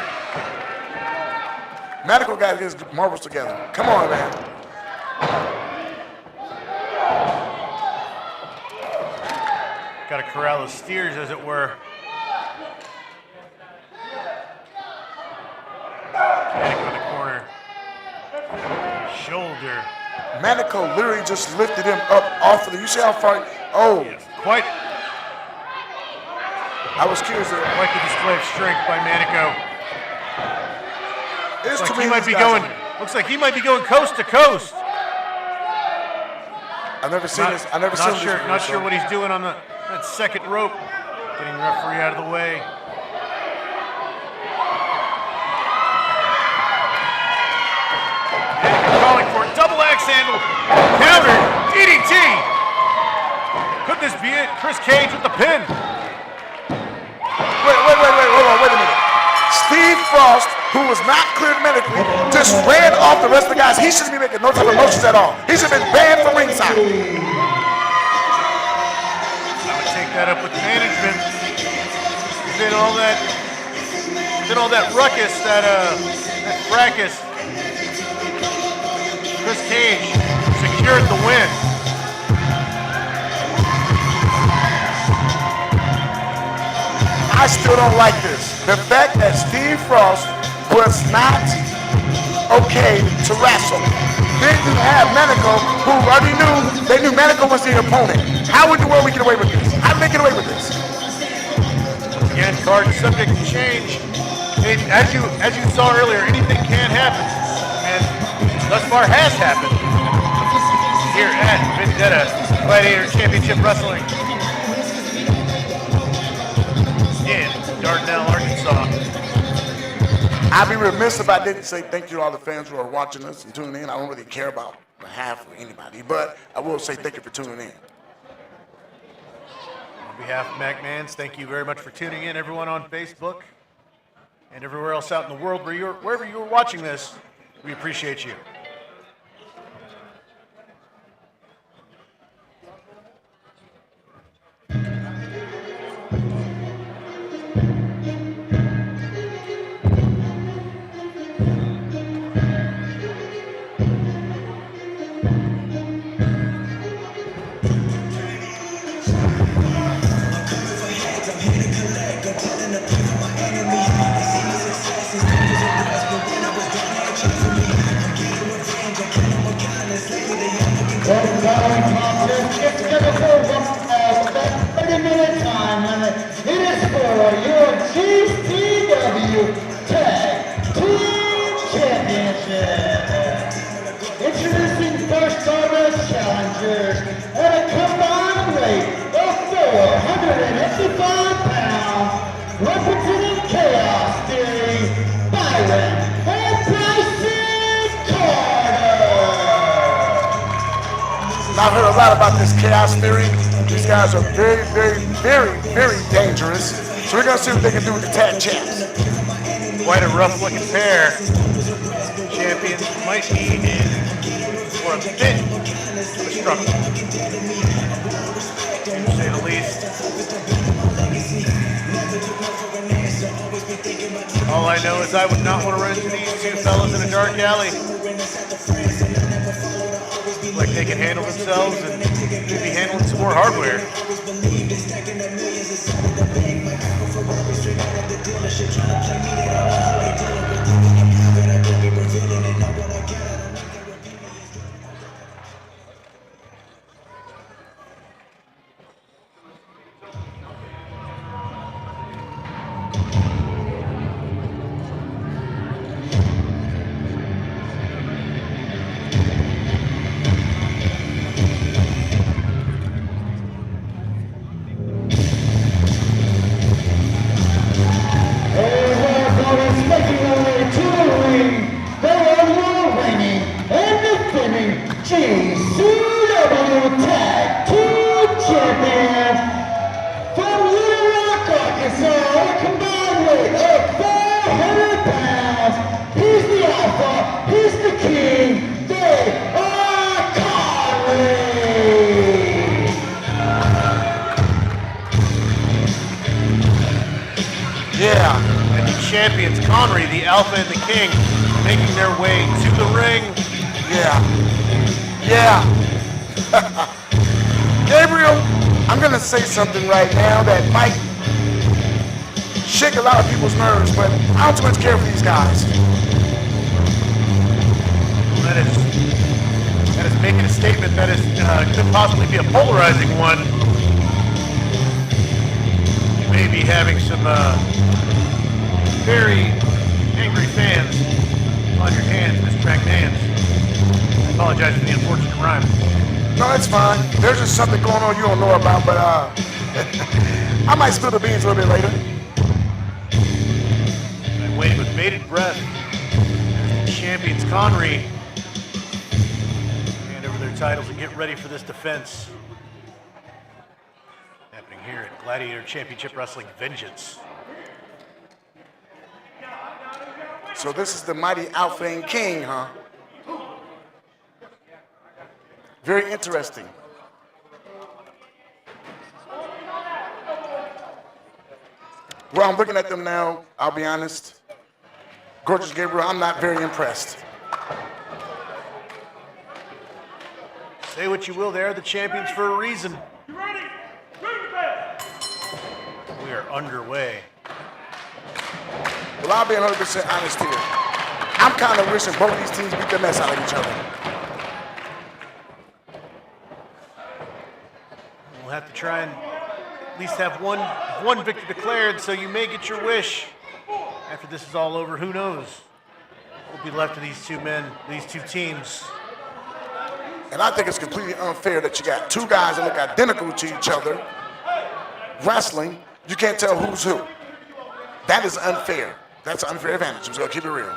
Manico got his marbles together. Come on, man. Got to corral those steers, as it were. Manico in the corner. Shoulder. Manico literally just lifted him up off of the. You see how far? Oh, Yes, quite I was curious. the display of strength by Manico. It's Looks too like he many might be guys going. in there. Looks like he might be going coast to coast. I've never seen this. I've never seen this. Not sure what he's doing on that second rope. Getting the referee out of the way. Manico calling for a double axe handle. Counter DDT. Could this be it? Chris Cage with the pin. Wait, hold on, wait a minute. Steve Frost, who was not cleared medically, just ran off the rest of the guys. He shouldn't be making no type of motions at all. He should have been banned from ringside. I'm gonna take that up with management. Did all that ruckus, that fracas. Chris Cage secured the win. I still don't like this. The fact that Steve Frost was not okay to wrestle. Then you have Manico, who already knew, they knew Manico was the opponent. How in the world we get away with this? How did they get away with this? Again, card is subject to change. As you saw earlier, anything can happen, and thus far has happened here at Vendetta Gladiator Championship Wrestling in Dardanelle, Arkansas. I'd be remiss if I didn't say thank you to all the fans who are watching us and tuning in. I don't really care about half of anybody, but I will say thank you for tuning in. On behalf of MacMans, thank you very much for tuning in, everyone on Facebook and everywhere else out in the world wherever you're watching this. We appreciate you. Well, following contest, it's Liverpool from 30-minute time limit. It is for your GCW Tag Team Championship. Introducing first order challengers at a combined weight of 455 pounds, representing Chaos Theory, Byron and Bryson Carter. Now, I've heard a lot about this Chaos Theory. These guys are very, very, very, very dangerous. So we're gonna see what they can do with the tag champs. Quite a rough-looking pair. Champions might be in for a bit of a struggle, to say the least. All I know is I would not want to run into these two fellas in a dark alley. Like they can handle themselves and could be handling some more hardware. GCW Tag Team Champions from Little Rock, Arkansas, a combined weight of 400 pounds. He's the alpha, he's the king, they are Conley. Yeah. And the champions, Connery, the Alpha and the King, making their way to the ring. Yeah. Yeah. Gabriel, I'm going to say something right now that might shake a lot of people's nerves, but I don't too much care for these guys. That is making a statement that is could possibly be a polarizing one. You may be having some very angry fans on your hands, Mr. McMahon. I apologize for the unfortunate rhyme. No, it's fine. There's just something going on you don't know about, but I might spill the beans a little bit later. I'm waiting with bated breath as the champions, Connery, hand over their titles and get ready for this defense. Happening here at Gladiator Championship Wrestling Vengeance. So this is the mighty Alpha and King, huh? Very interesting. Well, I'm looking at them now, I'll be honest. Gorgeous Gabriel, I'm not very impressed. Say what you will, they're the champions for a reason. You ready? Ring the bell. We are underway. Well, I'll be 100% honest here. I'm kind of wishing both these teams beat the mess out of each other. We'll have to try and at least have one victor declared, so you may get your wish. After this is all over, who knows? What will be left of these two men, these two teams. And I think it's completely unfair that you got two guys that look identical to each other wrestling. You can't tell who's who. That is unfair. That's an unfair advantage. I'm just gonna keep it real.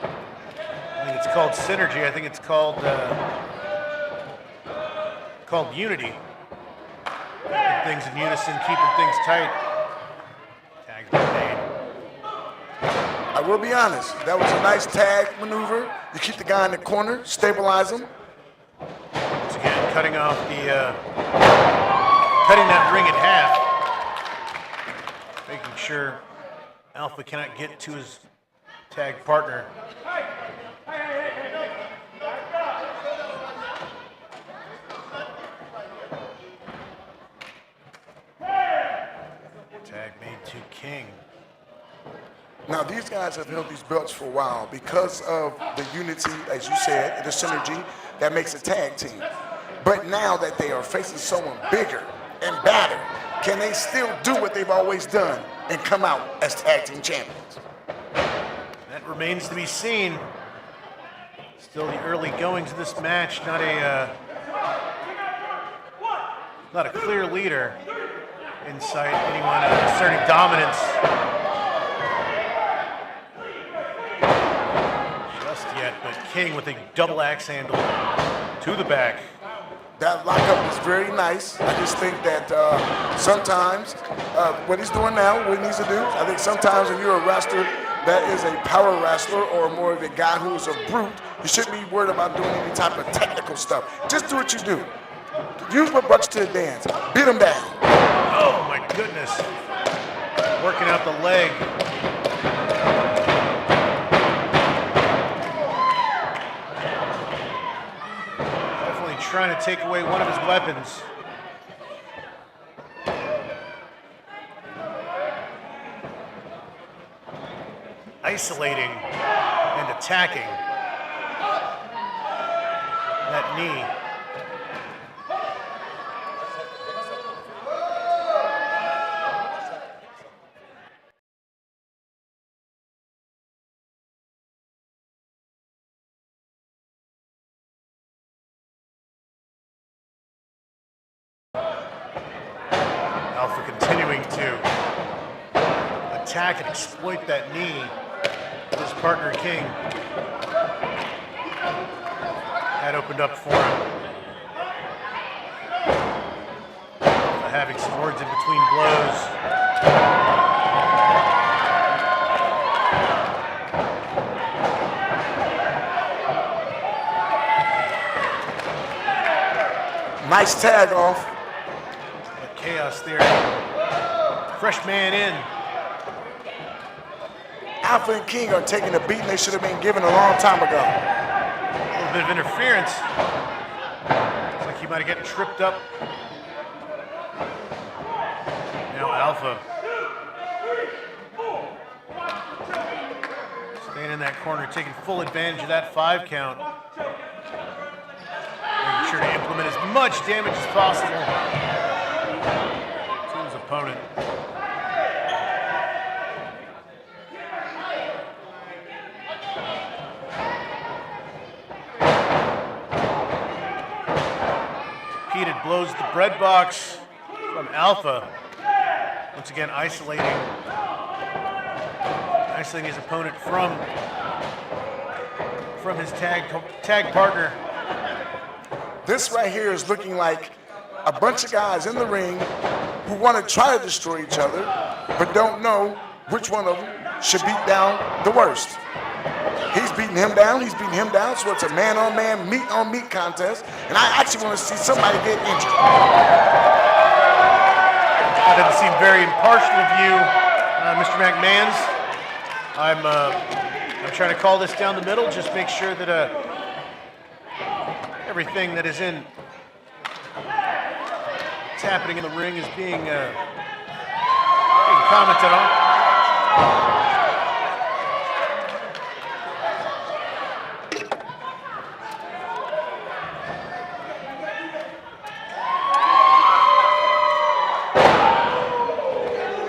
I think it's called synergy. I think it's called unity. Keeping things in unison, keeping things tight. Tags been made. I will be honest. That was a nice tag maneuver. You keep the guy in the corner, stabilize him. Once again, cutting that ring in half. Making sure Alpha cannot get to his tag partner. Tag made to King. Now, these guys have held these belts for a while because of the unity, as you said, the synergy that makes a tag team. But now that they are facing someone bigger and battered, can they still do what they've always done and come out as tag team champions? That remains to be seen. Still the early goings of this match. Not a clear leader in sight. Anyone asserting dominance just yet, but King with a double axe handle to the back. That lockup is very nice. I just think that sometimes what he's doing now, what he needs to do, I think sometimes when you're a wrestler that is a power wrestler or more of a guy who is a brute, you shouldn't be worried about doing any type of technical stuff. Just do what you do. Use what brought you to the dance. Beat him down. Oh my goodness. Working out the leg. Definitely trying to take away one of his weapons. Isolating and attacking that knee. Alpha continuing to attack and exploit that knee. His partner King had opened up for him. Having some words in between blows. Nice tag off. But chaos there. Fresh man in. Alpha and King are taking a beating they should have been given a long time ago. A little bit of interference. Looks like he might have gotten tripped up. Now Alpha staying in that corner, taking full advantage of that 5 count. Making sure to implement as much damage as possible to his opponent. Repeated blows at the bread box from Alpha. Once again, isolating his opponent from his tag partner. This right here is looking like a bunch of guys in the ring who want to try to destroy each other, but don't know which one of them should beat down the worst. He's beating him down, so it's a man-on-man, meat-on-meat contest, and I actually want to see somebody get injured. That doesn't seem very impartial of you, Mr. McMahons. I'm trying to call this down the middle, just make sure that everything that is it's happening in the ring is being commented on.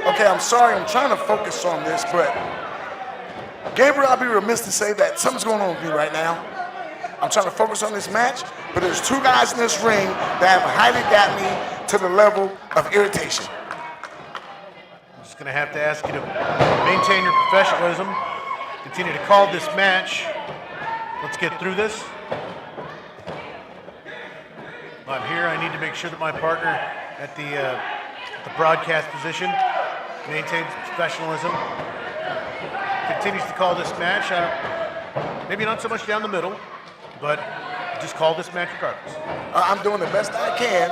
Okay, I'm sorry, I'm trying to focus on this, but Gabriel, I'll be remiss to say that something's going on with me right now. I'm trying to focus on this match, but there's 2 guys in this ring that have highly got me to the level of irritation. I'm just going to have to ask you to maintain your professionalism, continue to call this match. Let's get through this. I'm here. I need to make sure that my partner at the broadcast position maintains professionalism, continues to call this match. Maybe not so much down the middle, but just call this match regardless. I'm doing the best I can,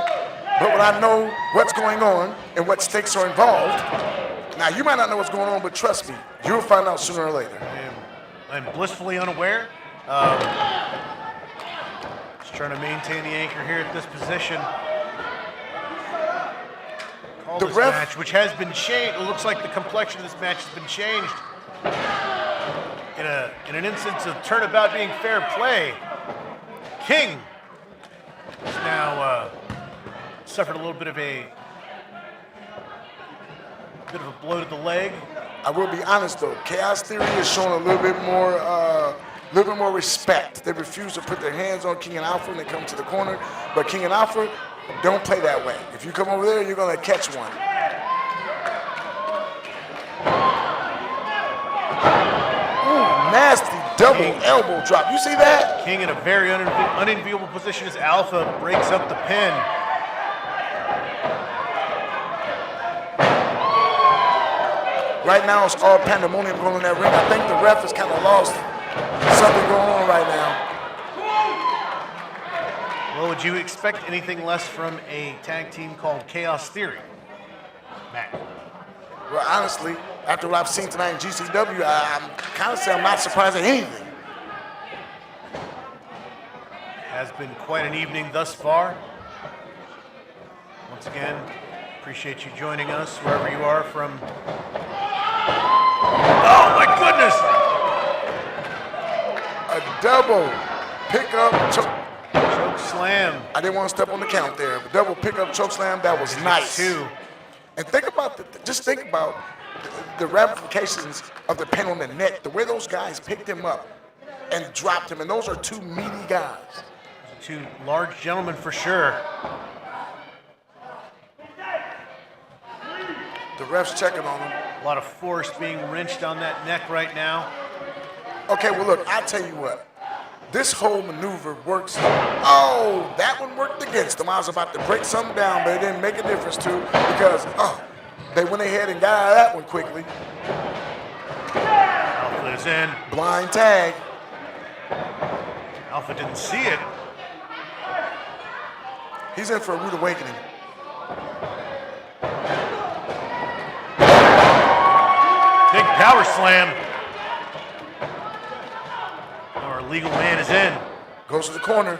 but when I know what's going on and what stakes are involved, now you might not know what's going on, but trust me, you'll find out sooner or later. I'm blissfully unaware. Just trying to maintain the anchor here at this position. Call this match, which has been changed. It looks like the complexion of this match has been changed. In an instance of turnabout being fair play, King has now suffered a little bit of a Bit of a blow to the leg. I will be honest though, Chaos Theory is showing a little bit more respect. They refuse to put their hands on King and Alpha when they come to the corner, but King and Alpha don't play that way. If you come over there, you're gonna catch one. Ooh, nasty double elbow drop. You see that? King in a very unenviable position as Alpha breaks up the pin. Right now, it's all pandemonium going in that ring. I think the ref has kind of lost something going on right now. Well, would you expect anything less from a tag team called Chaos Theory, Matt? Well, honestly, after what I've seen tonight in GCW, I'm kind of saying I'm not surprised at anything. Has been quite an evening thus far. Once again, appreciate you joining us wherever you are from. Oh my goodness! A double pickup choke. Choke slam. I didn't want to step on the count there, but double pickup choke slam, that was nice. Two. And think about just think about the ramifications of the pin on the neck, the way those guys picked him up and dropped him, and those are two meaty guys. Two large gentlemen for sure. The ref's checking on him. A lot of force being wrenched on that neck right now. Okay, well look, I'll tell you what. This whole maneuver works. Oh, that one worked against them. I was about to break something down, but it didn't make a difference too because they went ahead and got out of that one quickly. Alpha is in. Blind tag. Alpha didn't see it. He's in for a rude awakening. Big power slam. Our legal man is in. Goes to the corner.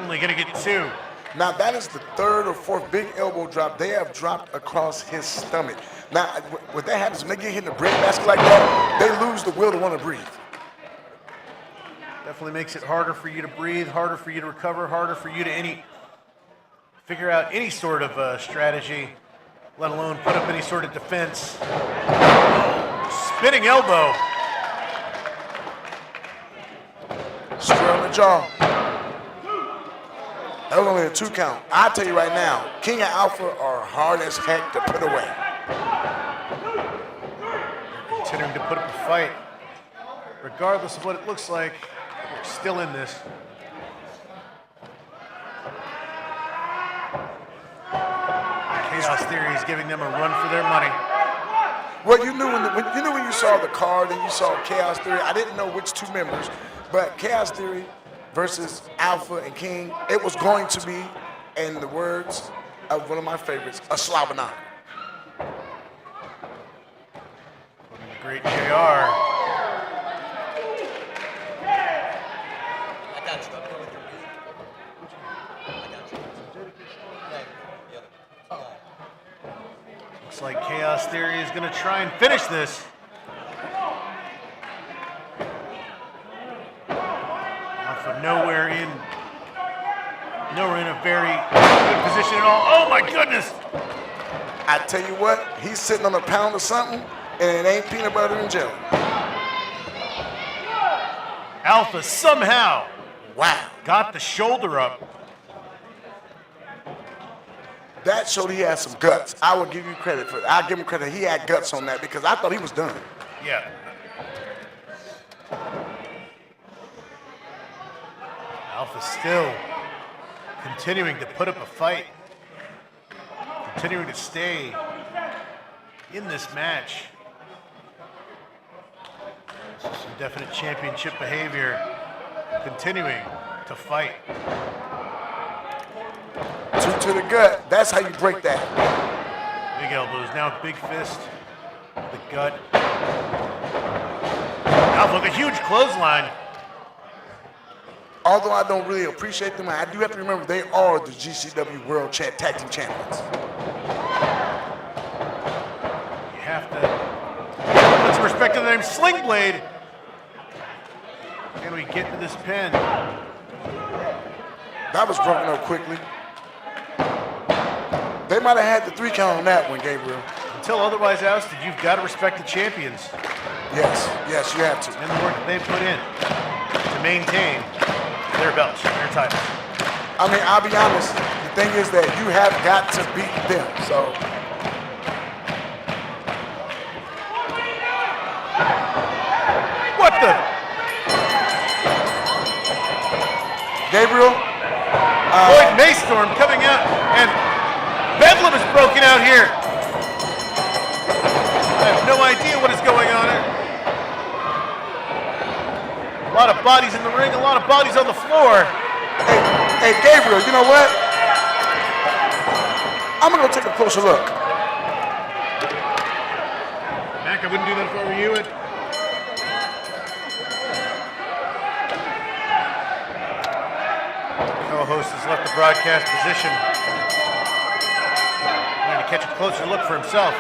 Only gonna get two. Now that is the third or fourth big elbow drop they have dropped across his stomach. Now, what that happens when they get hit in the breadbasket like that, they lose the will to want to breathe. Definitely makes it harder for you to breathe, harder for you to recover, harder for you to figure out any sort of strategy, let alone put up any sort of defense. Spinning elbow. Square on the jaw. That was only a 2 count. I tell you right now, King and Alpha are hard as heck to put away. Continuing to put up a fight. Regardless of what it looks like, we're still in this. Chaos Theory is giving them a run for their money. Well, you knew when you saw the card and you saw Chaos Theory. I didn't know which two members, but Chaos Theory versus Alpha and King, it was going to be, in the words of one of my favorites, a slobber knocker. The great JR. Looks like Chaos Theory is going to try and finish this. Alpha nowhere in a very good position at all. Oh my goodness! I tell you what, he's sitting on a pound of something, and it ain't peanut butter and jelly. Alpha somehow Wow. got the shoulder up. That showed he had some guts. I will give you credit for that. I'll give him credit. He had guts on that because I thought he was done. Yeah. Alpha still continuing to put up a fight. Continuing to stay in this match. Some definite championship behavior. Continuing to fight. 2 to the gut. That's how you break that. Big elbows, now a big fist. The gut. Alpha with a huge clothesline. Although I don't really appreciate them, I do have to remember they are the GCW World Tag Team Champions. You have to put some respect to the name Sling Blade. Can we get to this pin? That was broken up quickly. might have had the 3 count on that one, Gabriel. Until otherwise ousted, you've got to respect the champions Yes, you have to. and the work that they've put in to maintain their belts, their titles. I mean, I'll be honest. The thing is that you have got to beat them. So, What the? Gabriel, Lloyd Maystorm coming out, and Bedlam is broken out here. I have no idea what is going on here. A lot of bodies in the ring, a lot of bodies on the floor. hey, Gabriel, you know what? I'm gonna go take a closer look. Mac, I wouldn't do that if I were you. Co-host has left the broadcast position, trying to catch a closer look for himself.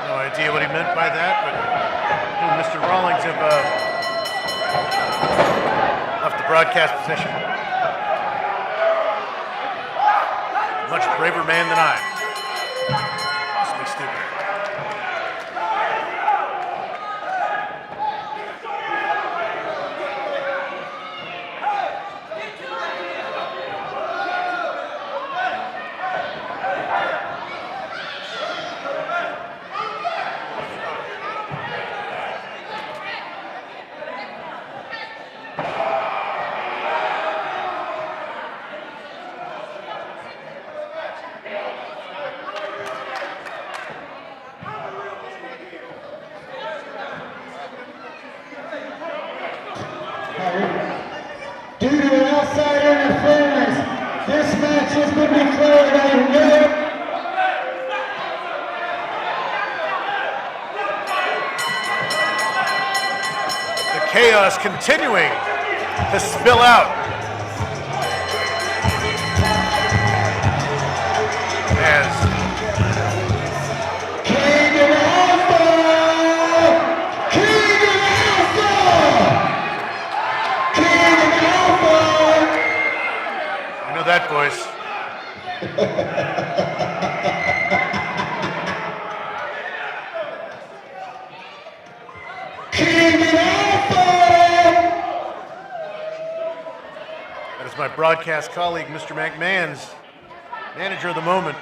No idea what he meant by that, but you and Mr. Rawlings have left the broadcast position. Much braver man than I. Possibly stupid. Due to an outside interference, this match has been declared a no. The chaos continuing to spill out as King of Alpha! King of Alpha! King of Alpha! I know that voice. King of Alpha! That is my broadcast colleague, Mr. McMahon's manager of the moment.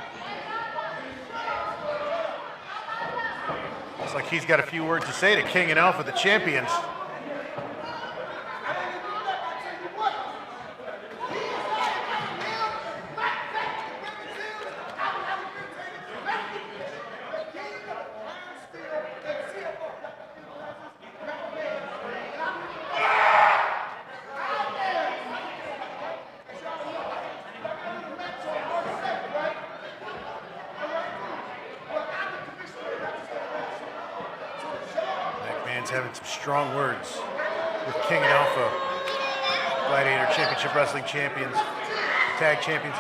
Looks like he's got a few words to say to King and Alpha, the champions. McMahon's having some strong words with King and Alpha, Gladiator Championship Wrestling champions, tag champions.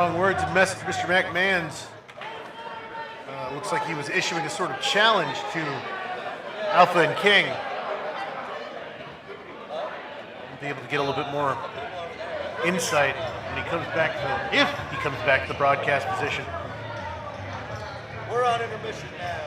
strong words and message, Mr. McMahon's. Looks like he was issuing a sort of challenge to Alpha and King. Be able to get a little bit more insight when he comes back if he comes back to the broadcast position. We're on intermission now.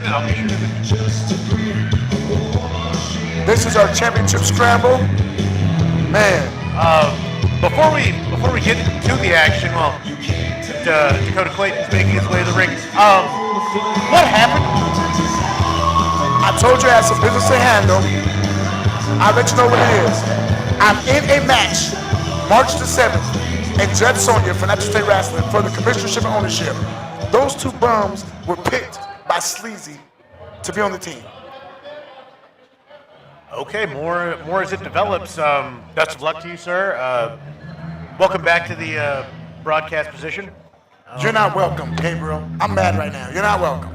I'll be sure to do. This is our championship scramble. Man. Before we get to the action, well, Dakota Clayton's making his way to the ring. What happened? I told you I had some business to handle. I'll let you know what it is. I'm in a match, March the 7th, in Judge Sonia for Natural State Wrestling for the commissionership and ownership. Those two bums were picked by Sleazy to be on the team. Okay, more as it develops. Best of luck to you, sir. Welcome back to the broadcast position. You're not welcome, Gabriel. I'm mad right now. You're not welcome.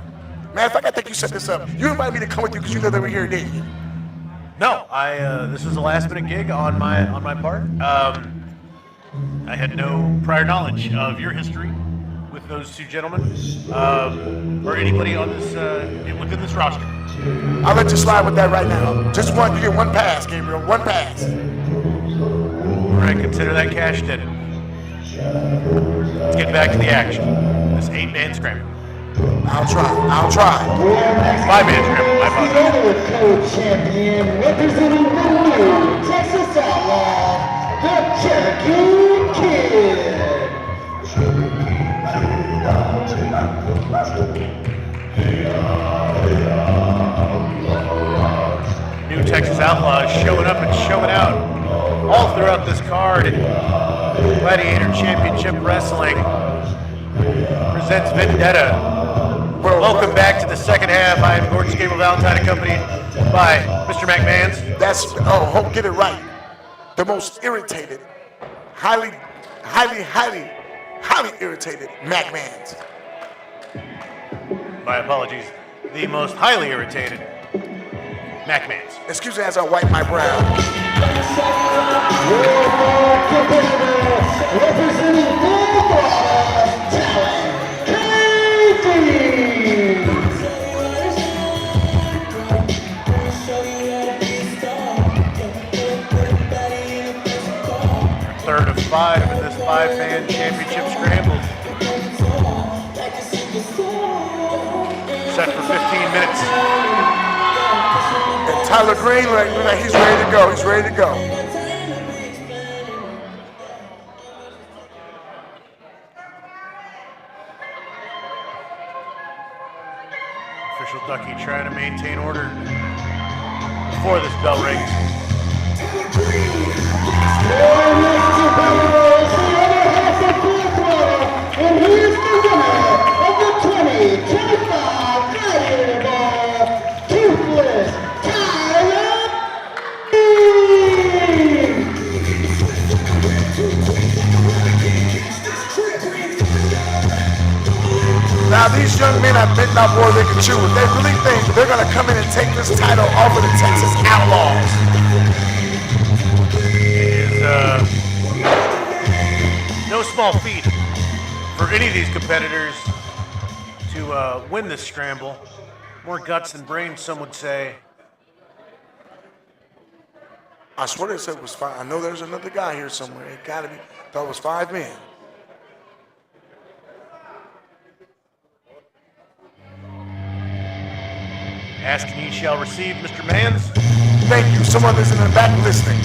Matter of fact, I think you set this up. You invited me to come with you because you know they were here, didn't you? No, this was a last-minute gig on my part. I had no prior knowledge of your history with those two gentlemen or anybody on this within this roster. I'll let you slide with that right now. Just one. You get one pass, Gabriel. One pass. All right, consider that cashed in. Let's get back to the action. This 8-man scramble. I'll try. 5-man scramble. I apologize. Gladiator Champion representing the new Texas Outlaw, the Cherokee Kid. New Texas Outlaws showing up and showing out all throughout this card. Gladiator Championship Wrestling presents Vendetta. Welcome back to the second half. I am Gordon Gabriel Valentine, accompanied by Mr. McMahons. Get it right. The most irritated, highly irritated McMahons. My apologies. The most highly irritated McMahons. Excuse me as I wipe my brow. Representing Full Talent, Third of 5 in this 5-man championship scramble. Set for 15 minutes. And Tyler Green, he's ready to go. He's ready to go. Official Ducky trying to maintain order before this bell rings. and he is the winner of the 2025 Gladiator Ball, Toothless Tyler Green. Now these young men have bitten off more than they can chew. If they really think they're going to come in and take this title off of the Texas Outlaws. It is no small feat for any of these competitors to win this scramble. More guts than brains, some would say. I swear they said it was 5. I know there's another guy here somewhere. It got to be. Thought it was 5 men. Asking ye shall receive, Mr. Mans. Thank you. Someone is in the back listening.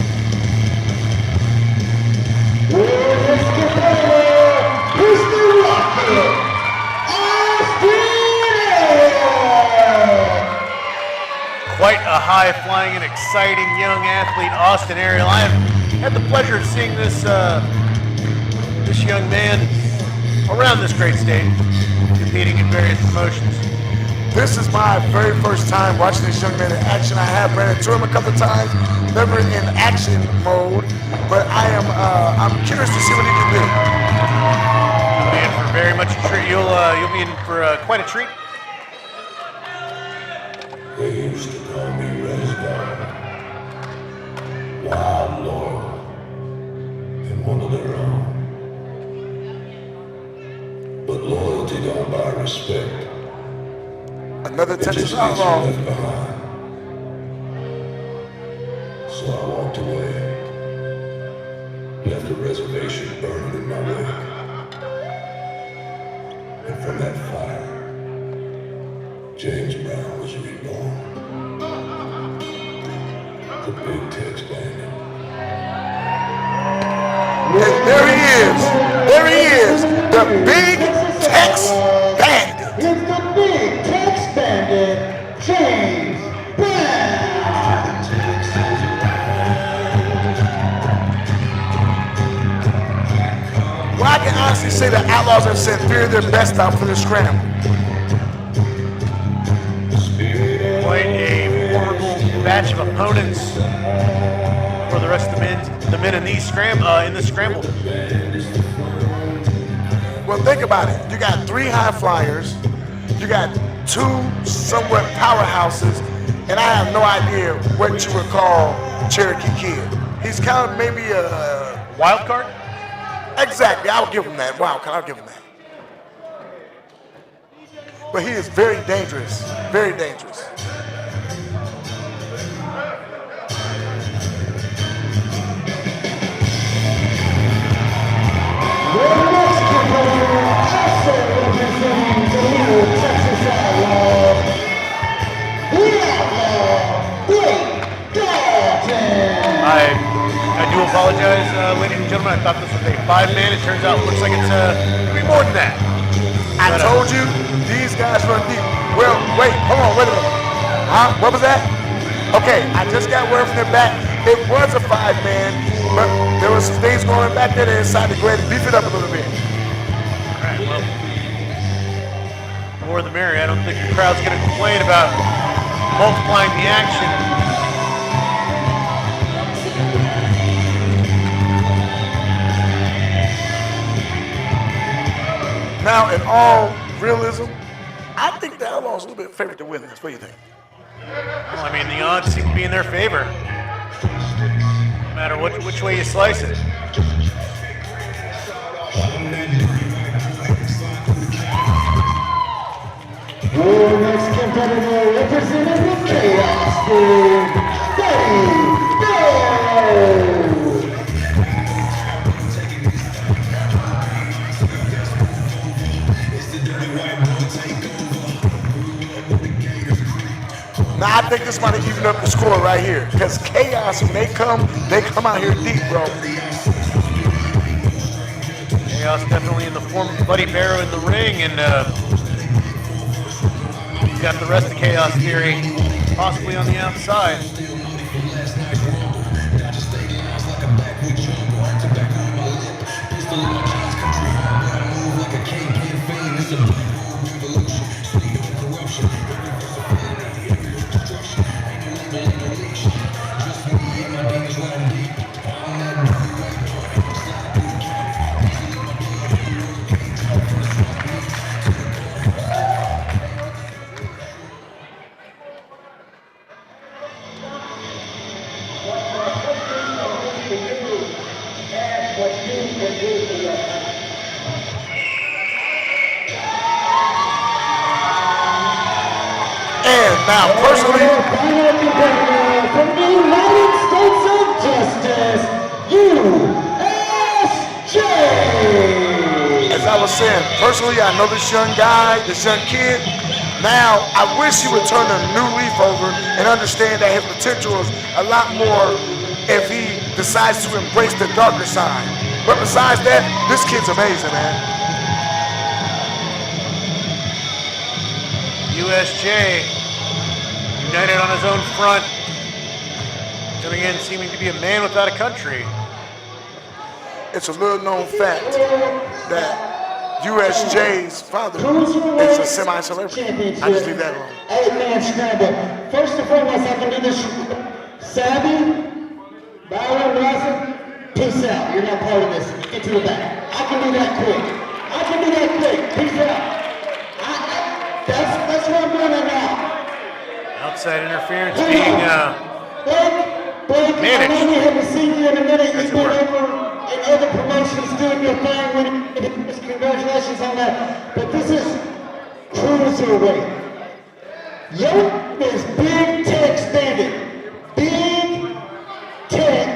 Quite a high-flying and exciting young athlete, Austin Ariel. I have had the pleasure of seeing this this young man around this great state, competing in various promotions. This is my very first time watching this young man in action. I have ran into him a couple of times, never in action mode, but I'm curious to see what he can do. You'll be in for very much a treat. You'll be in for quite a treat. They used to call me Resgar, wild lord, and one of their own. But loyalty don't buy respect. Another It Texas just gets you Outlaw. left behind. So I walked away, left a reservation burning in my wake. And from that fire, James Brown was reborn. The big Tex Bandit. And there he is. There he is. The big Tex Bandit. It's the big Tex Bandit, James Brown. Well, I can honestly say the Outlaws have sent three of their best out for the scramble. Quite a formidable batch of opponents for the rest of the men in the scramble. Well, think about it. You got three high flyers. You got two somewhat powerhouses. And I have no idea what you would call Cherokee Kid. He's kind of maybe a... Wild card? Exactly. I'll give him that. Wow, I'll give him that. But he is very dangerous. Very dangerous. I do apologize, ladies and gentlemen. I thought this was a 5-man. It turns out it looks like it's gonna be more than that. I told you, these guys run deep. Well, wait, hold on, wait a minute. Huh? What was that? Okay, I just got word from the back. It was a 5-man, but there was some things going back there that decided to go ahead and beef it up a little bit. All right, well, more the merrier. I don't think the crowd's gonna complain about multiplying the action. Now, in all realism, I think the Outlaws are a little bit favored to win this. What do you think? Well, I mean, the odds seem to be in their favor, no matter which way you slice it. Your next competitor representing the Chaos Team, Now, I think this might have evened up the score right here. Because Chaos, when they come out here deep, bro. Chaos definitely in the form of Buddy Barrow in the ring, and you've got the rest of Chaos Theory possibly on the outside. Now, personally, from the United States of Justice, USJ. As I was saying, personally, I know this young guy, this young kid. Now, I wish he would turn a new leaf over and understand that his potential is a lot more if he decides to embrace the darker side. But besides that, this kid's amazing, man. USJ united on his own front, coming in seeming to be a man without a country. It's a little known fact that USJ's father is a semi-celebrity. I just leave that alone. 8-man scramble. First and foremost, I can do this. Savvy, Byron, Russell, peace out. You're not part of this. Get to the back. I can do that quick. Peace out. That's what I'm doing right now. Outside interference being Blake, managed. I know we haven't seen you in a minute. You've been over in other promotions doing your thing. Congratulations on that. But this is cruiserweight. Your is Big Tex Bandit. Big Tex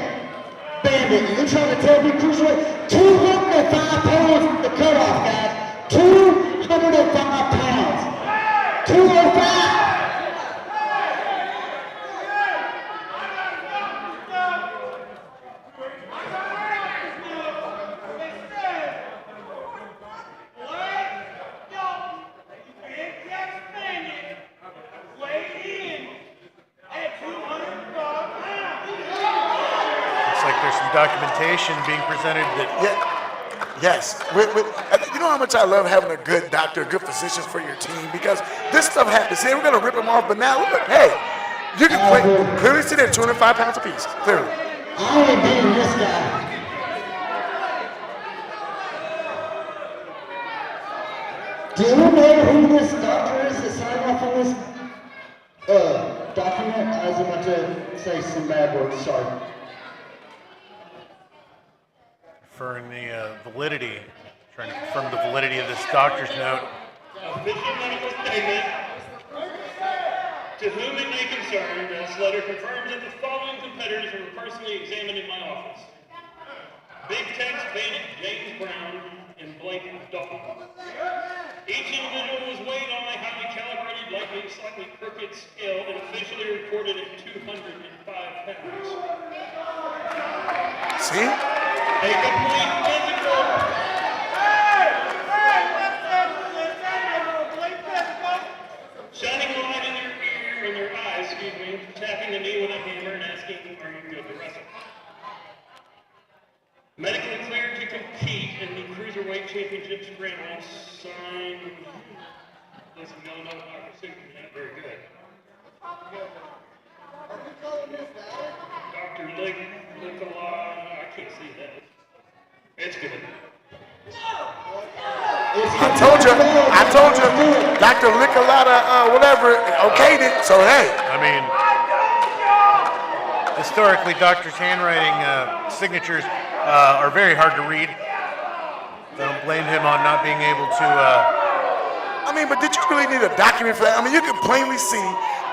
Bandit. You're trying to tell me cruiserweight? 205 pounds the cutoff, guys. 205 pounds. 205. Looks like there's some documentation being presented that Yes. You know how much I love having a good doctor, good physicians for your team, because this stuff happens. See, we're going to rip them off, but now look, hey, you can clearly see they're 205 pounds apiece, clearly. I ain't beating this guy. Do you know who this doctor is that signed off on this document? I was about to say some bad words, sorry. referring the validity, trying to confirm the validity of this doctor's note. Official medical statement. To whom it may concern, this letter confirms that the following competitors were personally examined in my office. Big Tex Bandit, James Brown, and Blake Dalton. Each individual was weighed on a highly calibrated, likely slightly crooked scale and officially reported at 205 pounds. See? A complete physical. Shining light in their ear, in their eyes, tapping the knee with a hammer and asking, are you good to wrestle? Medically cleared to compete in the Cruiserweight Championship Scramble, signed, listen, no, Dr. Sigmund, not very good. Dr. Nicola, I can't see that. It's good. I told you, Dr. Licolata, whatever, okayed it, so hey. I mean, historically, doctors' handwriting signatures are very hard to read. So I don't blame him on not being able to. I mean, but did you really need a document for that? I mean, you can plainly see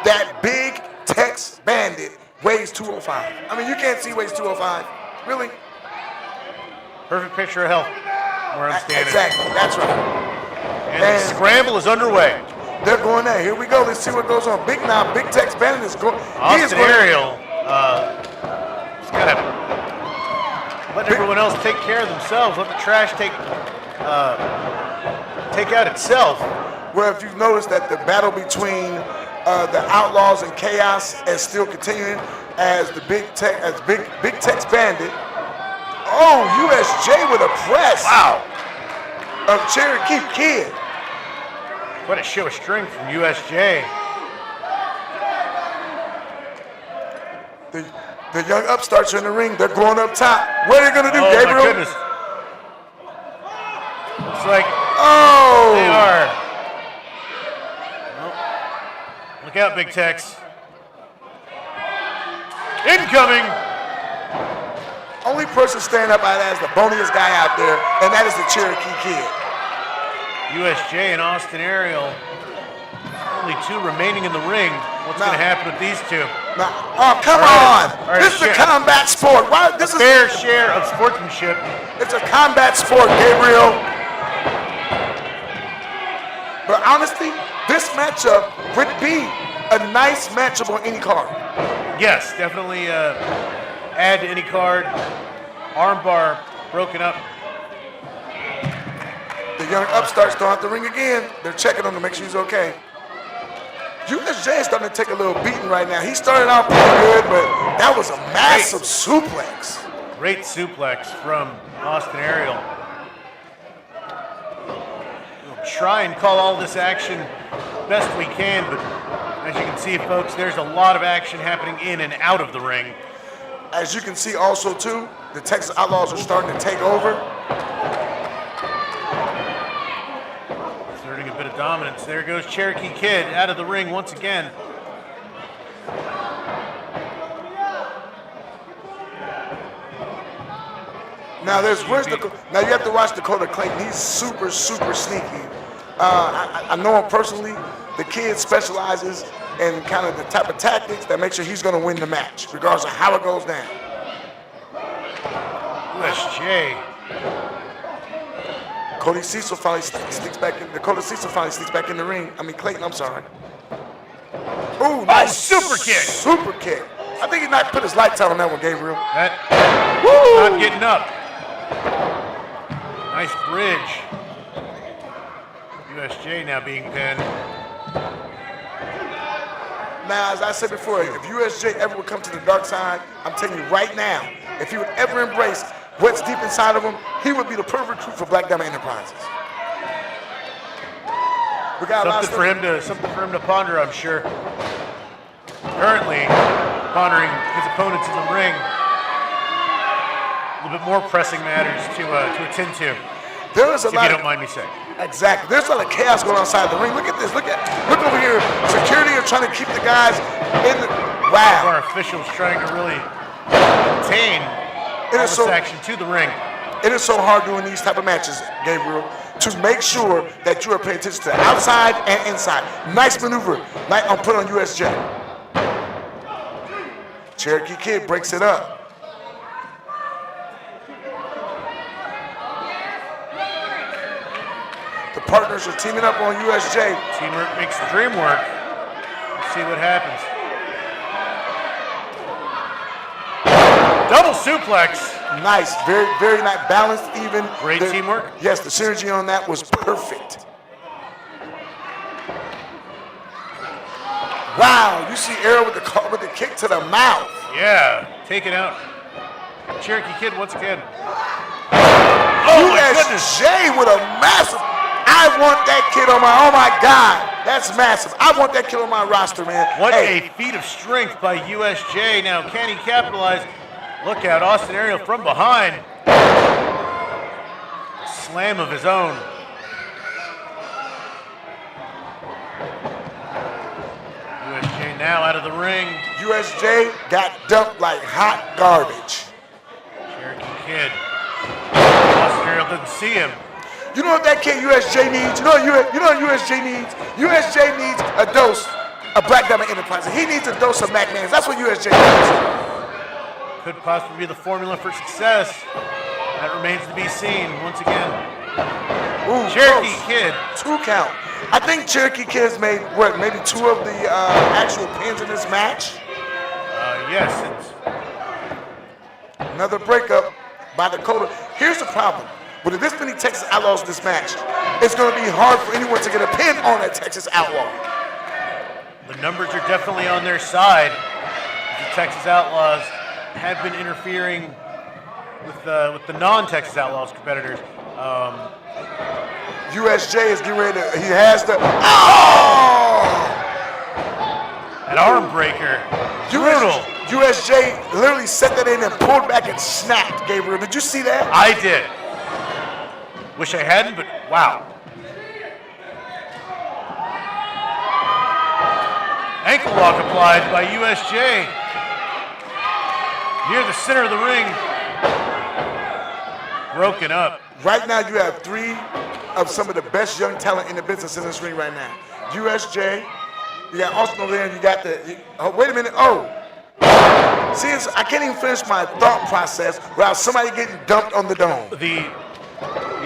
that Big Tex Bandit weighs 205. I mean, you can't see weighs 205. Really? Perfect picture of health where I'm standing. Exactly, that's right. And the scramble is underway. They're going there. Here we go. Let's see what goes on. Big Tex Bandit is going. Austin Ariel has got to let everyone else take care of themselves. Let the trash take out itself. Well, if you've noticed that the battle between the Outlaws and Chaos is still continuing as the Big Tex Bandit. Oh, USJ with a press. Wow. Of Cherokee Kid. What a show of strength from USJ. The young upstarts are in the ring. They're going up top. What are they going to do, Gabriel? Oh, my goodness. Looks like they are. Well, look out, Big Tex. Incoming. Only person standing up out as the boniest guy out there, and that is the Cherokee Kid. USJ and Austin Ariel. Only two remaining in the ring. What's going to happen with these two? Oh, come on. This is a combat sport. This is fair share of sportsmanship. It's a combat sport, Gabriel. But honestly, this matchup would be a nice matchup on any card. Yes, definitely add to any card. Armbar broken up. The young upstarts don't have to ring again. They're checking him to make sure he's okay. USJ is starting to take a little beating right now. He started out pretty good, but that was a massive suplex. Great suplex from Austin Ariel. We'll try and call all this action best we can, but as you can see, folks, there's a lot of action happening in and out of the ring. As you can see also, too, the Texas Outlaws are starting to take over. Exerting a bit of dominance. There goes Cherokee Kid out of the ring once again. Now now you have to watch Dakota Clayton. He's super, super sneaky. I know him personally. The kid specializes in kind of the type of tactics that make sure he's going to win the match, regardless of how it goes down. USJ. Cody Cecil finally sneaks back in. Dakota Cecil finally sneaks back in the ring. I mean Clayton. I'm sorry. Ooh, nice super kick. Super kick. I think he might put his lights out on that one, Gabriel. Not getting up. Nice bridge. USJ now being pinned. Now, as I said before, if USJ ever would come to the dark side, I'm telling you right now, if he would ever embrace what's deep inside of him, he would be the perfect recruit for Black Diamond Enterprises. We got Something for him to ponder, I'm sure. Currently, pondering his opponents in the ring. A little bit more pressing matters to attend to. There is a if lot you don't mind me saying. Exactly. There's a lot of chaos going on outside the ring. Look at this. Look over here. Security are trying to keep the guys in the. Wow. Our officials trying to really contain all this action to the ring. It is so hard doing these type of matches, Gabriel, to make sure that you are paying attention to the outside and inside. Nice maneuver, like put on USJ. Cherokee Kid breaks it up. The partners are teaming up on USJ. Teamwork makes the dream work. Let's see what happens. Double suplex. Nice, very, very nice, balanced, even. Great teamwork. Yes, the synergy on that was perfect. Wow, you see Arrow with the kick to the mouth. Yeah, taking out Cherokee Kid once again. Oh my goodness. USJ with a massive. I want that kid on my. Oh my God, that's massive. I want that kid on my roster, man. What a feat of strength by USJ. Now, can he capitalize? Look out, Austin Aerial from behind. Slam of his own. USJ now out of the ring. USJ got dumped like hot garbage. Cherokee Kid. Austin Aerial doesn't see him. You know what that kid USJ needs? You know what USJ needs? USJ needs a dose of Black Diamond Enterprises. He needs a dose of McMahon's. That's what USJ needs. Could possibly be the formula for success. That remains to be seen once again. Ooh, Cherokee close. Kid. 2 count. I think Cherokee Kid has made, what, maybe 2 of the actual pins in this match? Yes. Another breakup by Dakota. Here's the problem. With this many Texas Outlaws in this match, it's going to be hard for anyone to get a pin on a Texas Outlaw. The numbers are definitely on their side. The Texas Outlaws have been interfering with the non-Texas Outlaws competitors. USJ is getting ready to, he has the, oh! An arm breaker. Brutal. USJ literally set that in and pulled back and snapped, Gabriel. Did you see that? I did. Wish I hadn't, but wow. Ankle lock applied by USJ. Near the center of the ring. Broken up. Right now you have 3 of some of the best young talent in the business in this ring right now. USJ, you got Austin over there, and you got oh, wait a minute, oh. See, I can't even finish my thought process without somebody getting dumped on the dome. The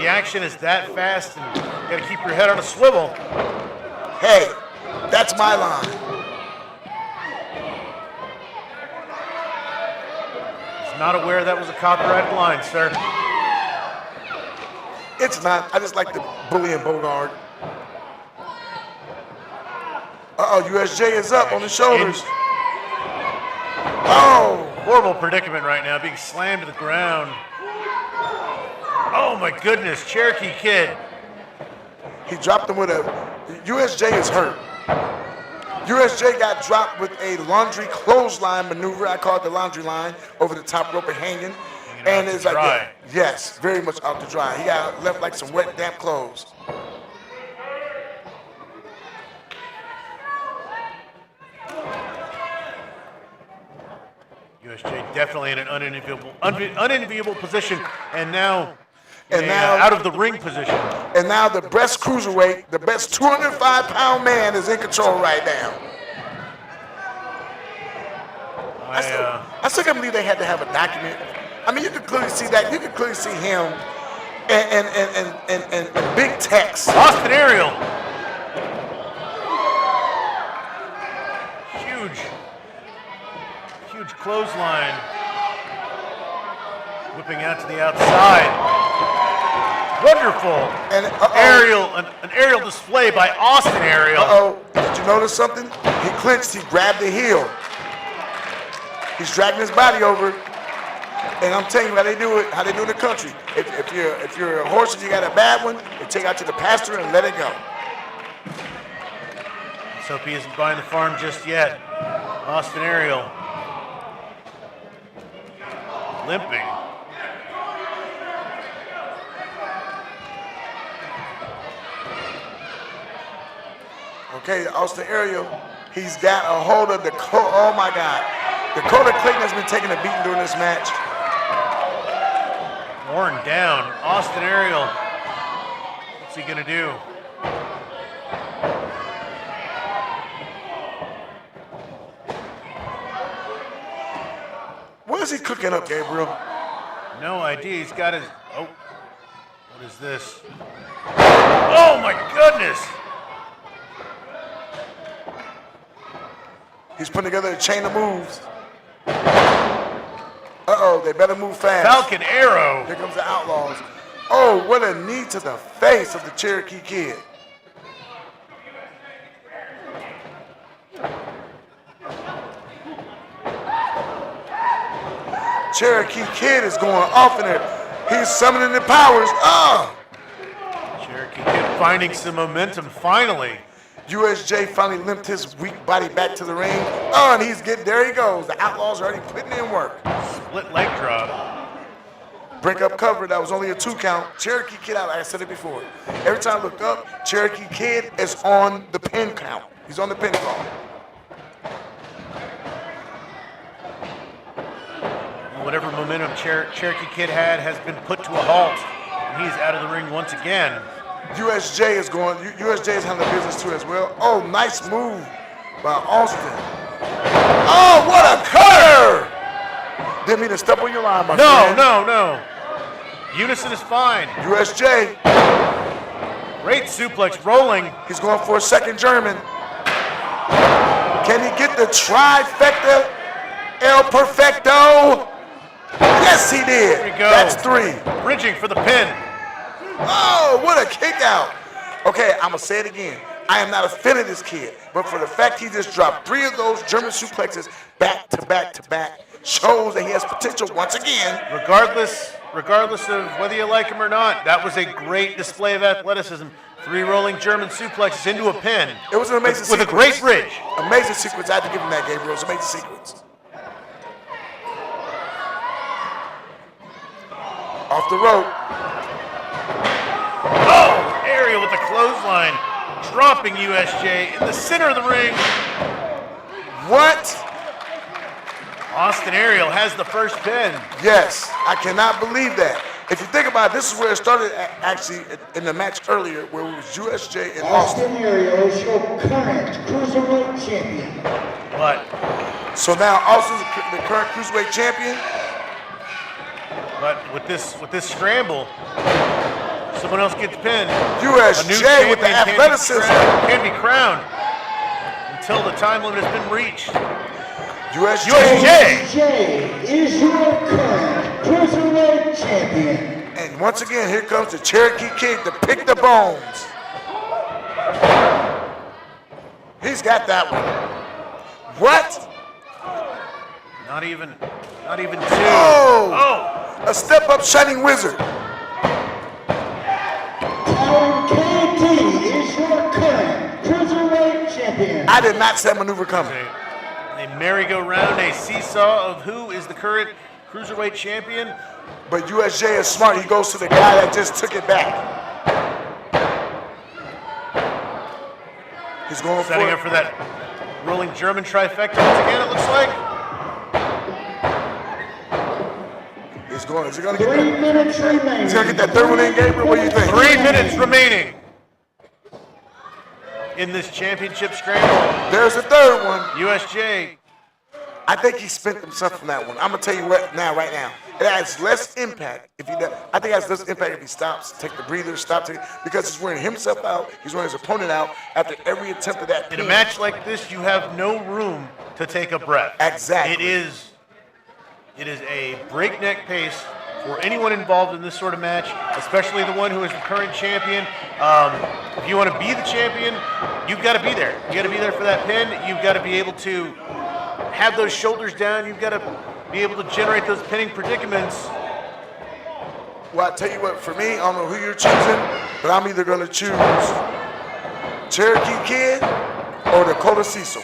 action is that fast, and you gotta keep your head on a swivel. Hey, that's my line. He's not aware that was a copyrighted line, sir. It's not. I just like the bully and Bogard. Uh-oh, USJ is up on the shoulders. Oh! Horrible predicament right now, being slammed to the ground. Oh my goodness, Cherokee Kid. He dropped him with a, USJ is hurt. USJ got dropped with a laundry clothesline maneuver. I call it the laundry line, over the top rope and hanging. And it's like, dry. yes, very much out to dry. He got left like some wet, damp clothes. USJ definitely in an unenviable position, and now out of the ring position. And now the best cruiserweight, the best 205-pound man is in control right now. I still can't believe they had to have a document. I mean, you could clearly see that. You could clearly see him and big text. Austin Aerial. Huge clothesline. Whipping out to the outside. Wonderful. And an aerial display by Austin Aerial. Did you notice something? He clinched, he grabbed the heel. He's dragging his body over. And I'm telling you how they do it, how they do in the country. If you're a horse and you got a bad one, they take out to the pasture and let it go. Let's hope he isn't buying the farm just yet. Austin Ariel. Limping. Okay, Austin Ariel, he's got a hold of the, oh my God. Dakota Clayton has been taking a beating during this match. Worn down. Austin Ariel. What's he gonna do? What is he cooking up, Gabriel? No idea. He's got his. Oh, what is this? Oh my goodness! He's putting together a chain of moves. Uh-oh, they better move fast. Falcon Arrow. Here comes the Outlaws. Oh, what a knee to the face of the Cherokee Kid. Cherokee Kid is going off in there. He's summoning the powers. Cherokee Kid finding some momentum finally. USJ finally limped his weak body back to the ring. Oh, and he's getting, there he goes. The Outlaws are already putting in work. Split leg drop. Break up cover, that was only a 2 count. Cherokee Kid out, like I said it before. Every time I look up, Cherokee Kid is on the pin count. He's on the pin call. Whatever momentum Cherokee Kid had has been put to a halt. And he's out of the ring once again. USJ is going, USJ is handling business too as well. Oh, nice move by Austin. Oh, what a cutter! Didn't mean to step on your line, my friend. No. Unison is fine. USJ. Great suplex rolling. He's going for a second German. Can he get the trifecta? El Perfecto? Yes, he did. There we go. That's 3. Bridging for the pin. Oh, what a kick out. Okay, I'm going to say it again. I am not a fan of this kid, but for the fact he just dropped 3 of those German suplexes back to back to back shows that he has potential once again. Regardless of whether you like him or not, that was a great display of athleticism. 3 rolling German suplexes into a pin. It was an amazing with sequence. a great bridge. Amazing sequence. I had to give him that, Gabriel. It was an amazing sequence. Off the rope. Oh, Ariel with the clothesline, dropping USJ in the center of the ring. What? Austin Ariel has the first pin. Yes, I cannot believe that. If you think about it, this is where it started actually in the match earlier, where it was USJ and Austin. Austin Ariel is your current Cruiserweight Champion. But So now Austin's the current Cruiserweight Champion. with this scramble, someone else gets pinned. USJ with the athleticism. Can be crowned until the time limit has been reached. USJ. USJ is your current Cruiserweight Champion. And once again, here comes the Cherokee Kid to pick the bones. He's got that one. What? Not even 2. Oh! A step-up Shining Wizard. Tyler KD is your current Cruiserweight Champion. I did not see that maneuver coming. A merry-go-round, a seesaw of who is the current Cruiserweight Champion. But USJ is smart. He goes to the guy that just took it back. He's going Setting for up for that rolling German trifecta once again, it looks like. He's going. Is he going to get 3 that? minutes remaining. He's going to get that third one in, Gabriel? What do you think? 3 minutes remaining in this championship scramble. There's the third one. USJ. I think he spent himself on that one. I'm going to tell you what now, right now. It has less impact if he does. I think it has less impact if he stops, take the breather, because he's wearing himself out. He's wearing his opponent out after every attempt of that. In a match like this, you have no room to take a breath. Exactly. It is a breakneck pace for anyone involved in this sort of match, especially the one who is the current champion. If you want to be the champion, you've got to be there. You got to be there for that pin. You've got to be able to have those shoulders down. You've got to be able to generate those pinning predicaments. Well, I tell you what, for me, I don't know who you're choosing, but I'm either going to choose Cherokee Kid or Dakota Cecil.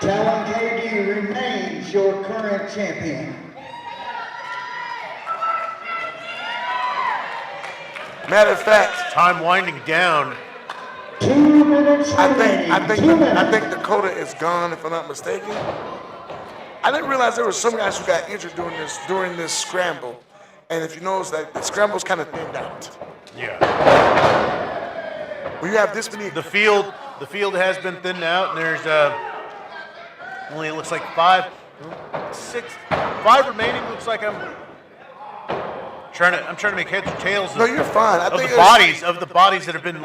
Talon KD remains your current champion. Matter of fact, Time winding down. 2 minutes remaining. I think Dakota is gone, if I'm not mistaken. I didn't realize there were some guys who got injured during this scramble, and if you notice that the scramble's kind of thinned out. Yeah. When you have this many, The field has been thinned out, and there's only, it looks like 5 remaining. Looks like I'm trying to make heads or tails no, you're fine. of the bodies that have been,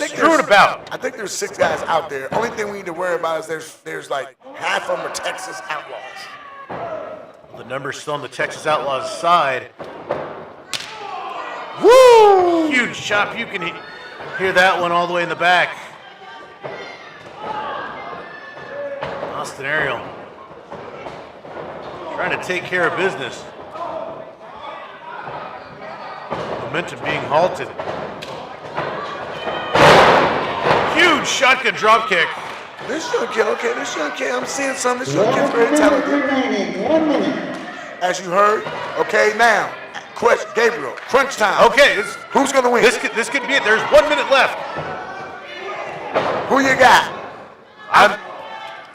strewn about. I think there's 6 guys out there. Only thing we need to worry about is there's like half of them are Texas Outlaws. The number's still on the Texas Outlaws side. Woo! Huge chop. You can hear that one all the way in the back. Austin Ariel trying to take care of business. Momentum being halted. Huge shotgun drop kick. This young kid, I'm seeing something. This young kid's very talented. Remaining 1 minute. As you heard, okay, now, question, Gabriel, crunch time. Okay, Who's gonna win? this could be it. There's 1 minute left. Who you got?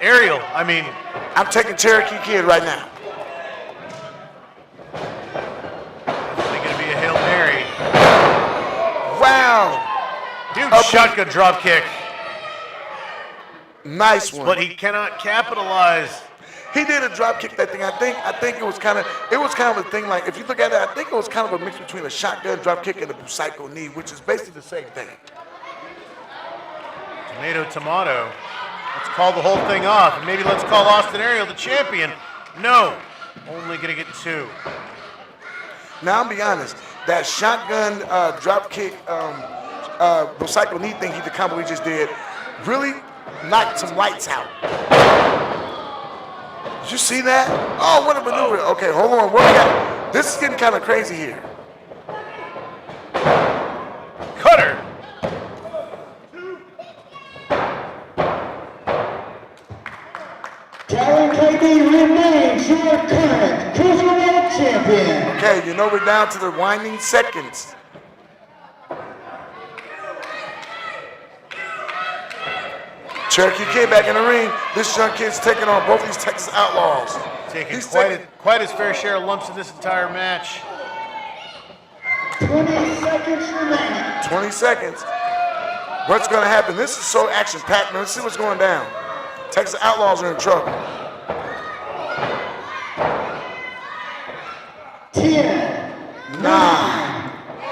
Ariel, I'm taking Cherokee Kid right now. definitely going to be a Hail Mary. Wow. Huge shotgun drop kick, Nice one. but he cannot capitalize. He did a drop kick that thing. I think it was kind of a thing like, if you look at it, I think it was kind of a mix between a shotgun drop kick and a psycho knee, which is basically the same thing. Tomato. Let's call the whole thing off, and maybe let's call Austin Ariel the champion. No, only going to get 2. Now, I'll be honest, that shotgun drop kick, psycho knee thing, the combo he just did, really knocked some lights out. Did you see that? Oh, what a maneuver. Okay, hold on. What we got? This is getting kind of crazy here. Cutter. Talon KD remains your current Cruiserweight champion. Okay, we're down to the winding seconds. Cherokee Kid back in the ring. This young kid's taking on both these Texas Outlaws. Taking quite his fair share of lumps in this entire match. 20 seconds remaining. 20 seconds. What's going to happen? This is so action-packed, man. Let's see what's going down. Texas Outlaws are in trouble. 10, 9,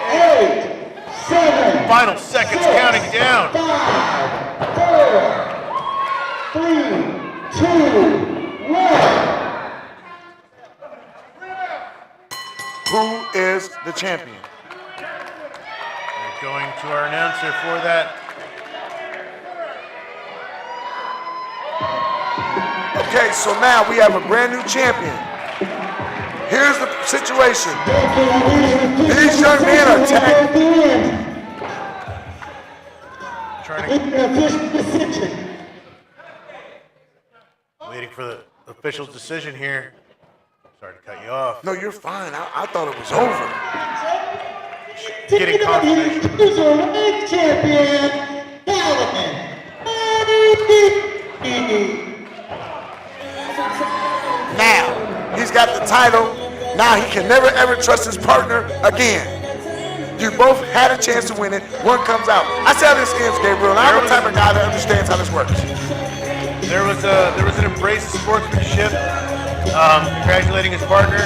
8, 7, Final seconds counting down. 5, 4, 3, 2, 1. Who is the champion? We're going to our announcer for that. Okay, so now we have a brand new champion. Here's the situation. These young men are tagging. Waiting for the official decision here. Sorry to cut you off. No, you're fine. I thought it was over. Getting confirmation. Cruiserweight champion, Now, he's got the title. Now he can never ever trust his partner again. You both had a chance to win it. One comes out. I see how this ends, Gabriel. And I'm the type of guy that understands how this works. There was an embrace of sportsmanship, congratulating his partner.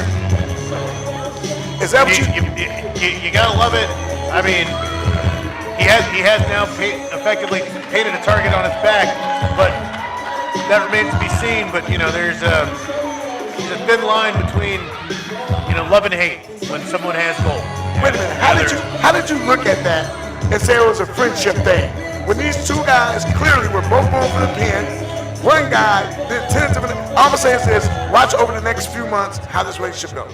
Is that what You gotta love it. I mean, he has now effectively painted a target on his back, but that remains to be seen. But there's There's a thin line between, love and hate when someone has gold. Wait a minute. How did you look at that and say it was a friendship thing? When these two guys clearly were both going for the pin, one guy did tentatively. All I'm saying is, watch over the next few months how this relationship goes.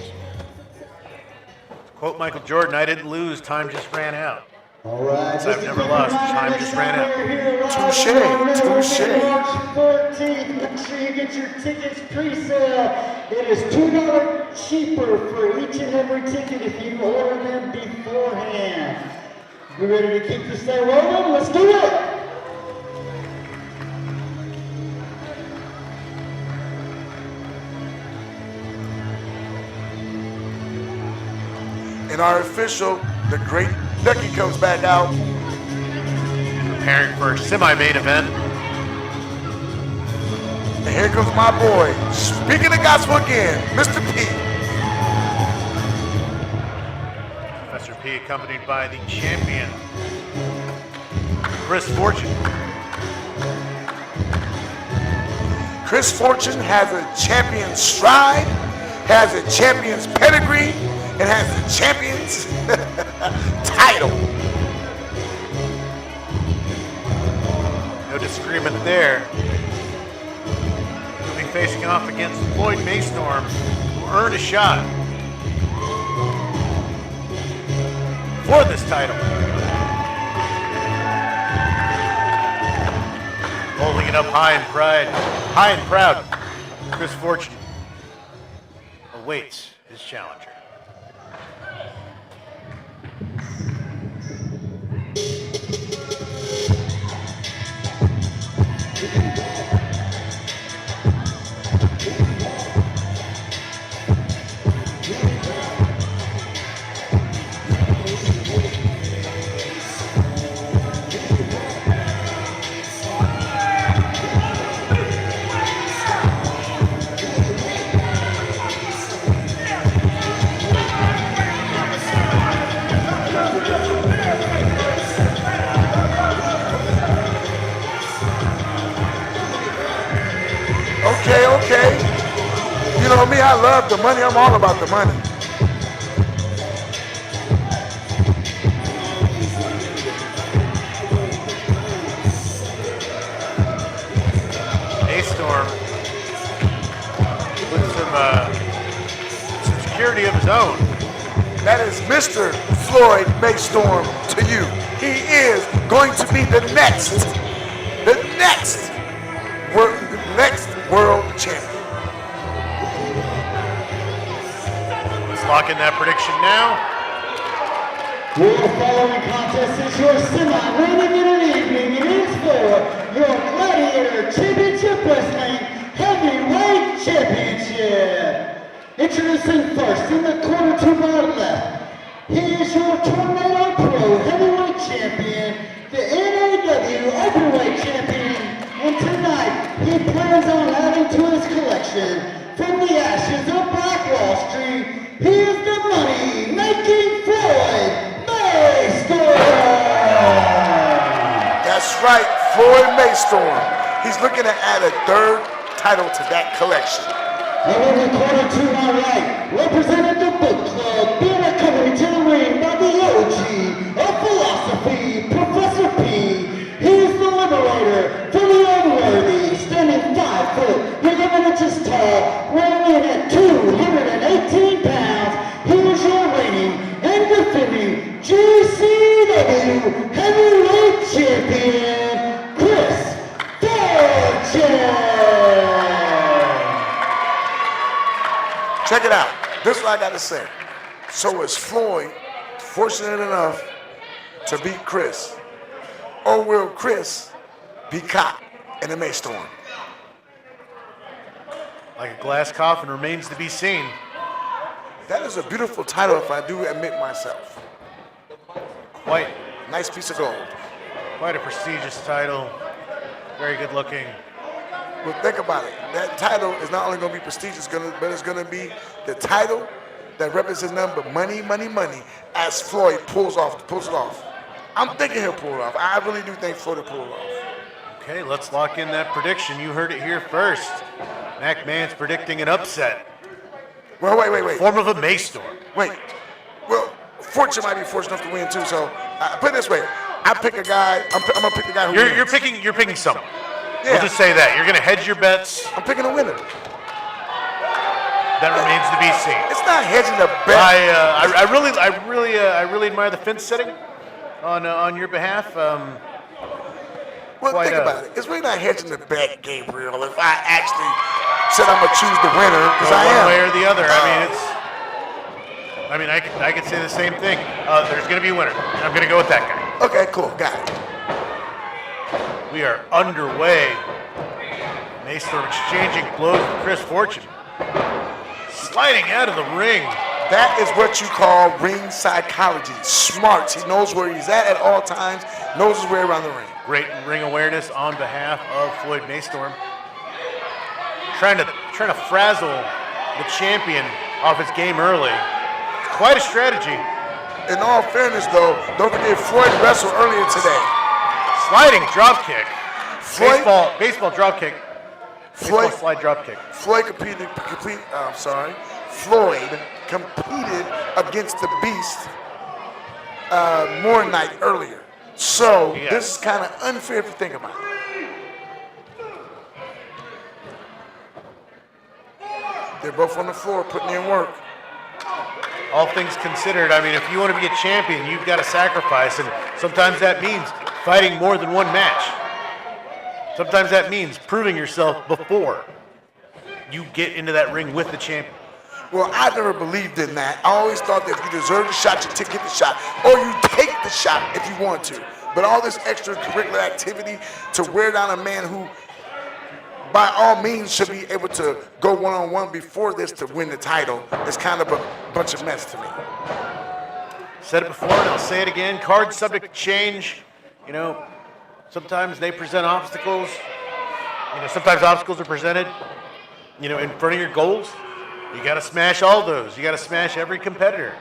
Quote Michael Jordan, I didn't lose, time just ran out. All right. I've never lost, time just ran out. Touche. March 14th. Make sure you get your tickets pre-sale. It is $2 cheaper for each and every ticket if you order them beforehand. You ready to keep this thing rolling? Let's do it. And our official, the great Becky, comes back out. Preparing for a semi-main event. And here comes my boy, speaking the gospel again, Mr. P. Professor P accompanied by the champion, Chris Fortune. Chris Fortune has a champion's stride, has a champion's pedigree, and has the champion's title. No disagreement there. He'll be facing off against Floyd Maystorm, who earned a shot for this title. Holding it up high and proud, Chris Fortune awaits his challenger. Okay. You know me, I love the money. I'm all about the money. Maystorm with some security of his own. That is Mr. Floyd Maystorm to you. He is going to be the next world champion. Let's lock in that prediction now. Your following contest is your semi-main event evening. It is for your Gladiator Championship Wrestling Heavyweight Championship. Introducing first in the corner to my left, he is your Tornado Pro Heavyweight Champion, the NAW Openweight Champion, and tonight he plans on adding to his collection from the ashes of Black Wall Street. He is the money-making Floyd Maystorm. That's right, Floyd Maystorm. He's looking to add a third title to that collection. And in the corner to my right, representing the book club, being accompanied to the ring by the OG of philosophy, Professor P. He's the liberator for the unworthy, standing 5 foot, 11 inches tall, weighing in at 218 pounds. Here's your reigning and defending GCW Heavyweight Champion, Chris Fortune. Check it out. This is what I got to say. So is Floyd fortunate enough to beat Chris? Or will Chris be caught in a Maystorm? Like a glass coffin remains to be seen. That is a beautiful title, if I do admit myself. Quite Nice piece of gold. a prestigious title. Very good looking. But think about it. That title is not only going to be prestigious, but it's going to be the title that represents nothing but money, money, money, as Floyd pulls it off. I'm thinking he'll pull it off. I really do think Floyd will pull it off. Okay, let's lock in that prediction. You heard it here first. Mac Man's predicting an upset. Well, wait. Form of a Mace Storm. Wait. Well, Fortune might be fortunate enough to win too. So put it this way: I pick a guy. I'm gonna pick the guy who wins. You're picking someone. Yeah. We'll just say that you're gonna hedge your bets. I'm picking a winner. That remains to be seen. It's not hedging the bet. I really admire the fence setting on your behalf. Well, think about it. It's really not hedging the bet, Gabriel. If I actually said I'm gonna choose the winner, because I am. One way or the other. I could say the same thing. There's going to be a winner. I'm going to go with that guy. Okay, cool. Got it. We are underway. Mace Storm exchanging blows with Chris Fortune. Sliding out of the ring. That is what you call ring psychology. Smarts. He knows where he's at all times. Knows his way around the ring. Great ring awareness on behalf of Floyd Mace Storm. Trying to frazzle the champion off his game early. It's quite a strategy. In all fairness, though, don't forget Floyd wrestled earlier today. Sliding drop kick. Floyd, Baseball drop kick. Floyd, Slide drop kick. Floyd competed against the Beast more night earlier. So Yes. This is kind of unfair if you think about it. They're both on the floor putting in work. All things considered, if you want to be a champion, you've got to sacrifice, and sometimes that means fighting more than one match. Sometimes that means proving yourself before you get into that ring with the champion. Well, I never believed in that. I always thought that if you deserve the shot, you get the shot, or you take the shot if you want to. But all this extracurricular activity to wear down a man who, by all means, should be able to go one-on-one before this to win the title is kind of a bunch of mess to me. Said it before, and I'll say it again. Cards subject to change. Sometimes they present obstacles. Sometimes obstacles are presented, in front of your goals. You got to smash all those. You got to smash every competitor.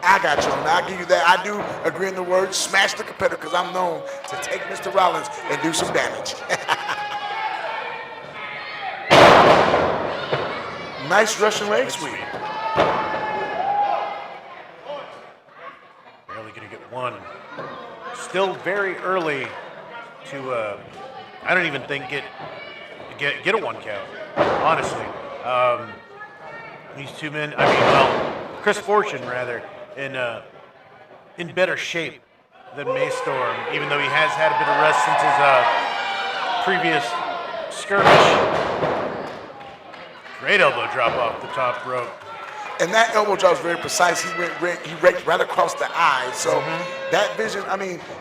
I got you on that. I'll give you that. I do agree in the word smash the competitor because I'm known to take Mr. Rollins and do some damage. Nice Russian leg sweep. Barely going to get one. Still very early to, I don't even think get a one count, honestly. These two men, Chris Fortune rather, in better shape than Mace Storm, even though he has had a bit of rest since his previous skirmish. Great elbow drop off the top rope. And that elbow drop was very precise. He raked right across the eyes. So that vision,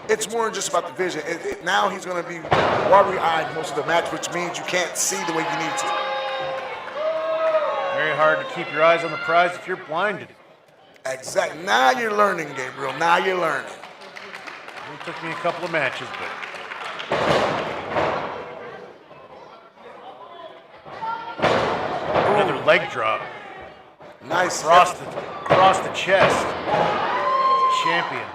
it's more than just about the vision. Now he's going to be watery-eyed most of the match, which means you can't see the way you need to. Very hard to keep your eyes on the prize if you're blinded. Exactly. Now you're learning, Gabriel. Now you're learning. It took me a couple of matches, but... Another leg drop. Nice. Across the chest. Champion.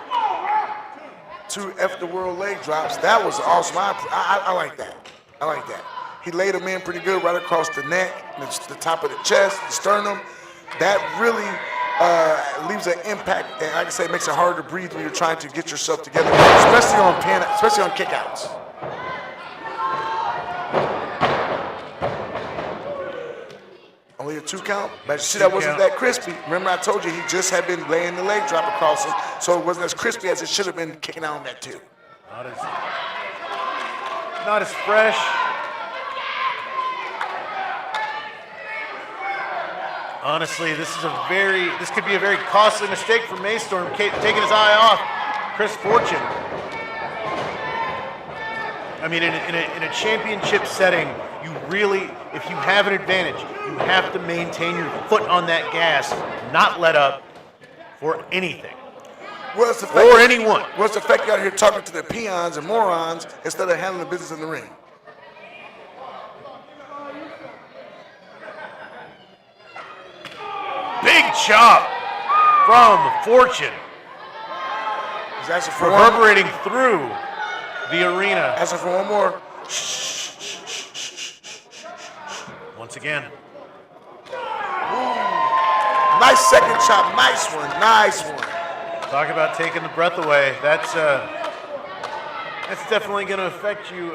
2 F the world leg drops. That was awesome. I like that. I like that. He laid him in pretty good right across the neck, the top of the chest, the sternum. That really leaves an impact, and like I say, it makes it harder to breathe when you're trying to get yourself together, especially on kickouts. Only a 2 count, but see, that wasn't that crispy. Remember I told you he just had been laying the leg drop across him, so it wasn't as crispy as it should have been kicking out on that too. Not as fresh. Honestly, this could be a very costly mistake for Mace Storm, taking his eye off Chris Fortune. In a championship setting, you really, if you have an advantage, you have to maintain your foot on that gas, not let up for anything. What's the fact or anyone. What's the fact you out here talking to the peons and morons instead of handling the business in the ring? Big chop from Fortune. He's asking for reverberating through the arena. Asking for one more. Once again. Nice second chop. Nice one. Nice one. Talk about taking the breath away. That's definitely going to affect you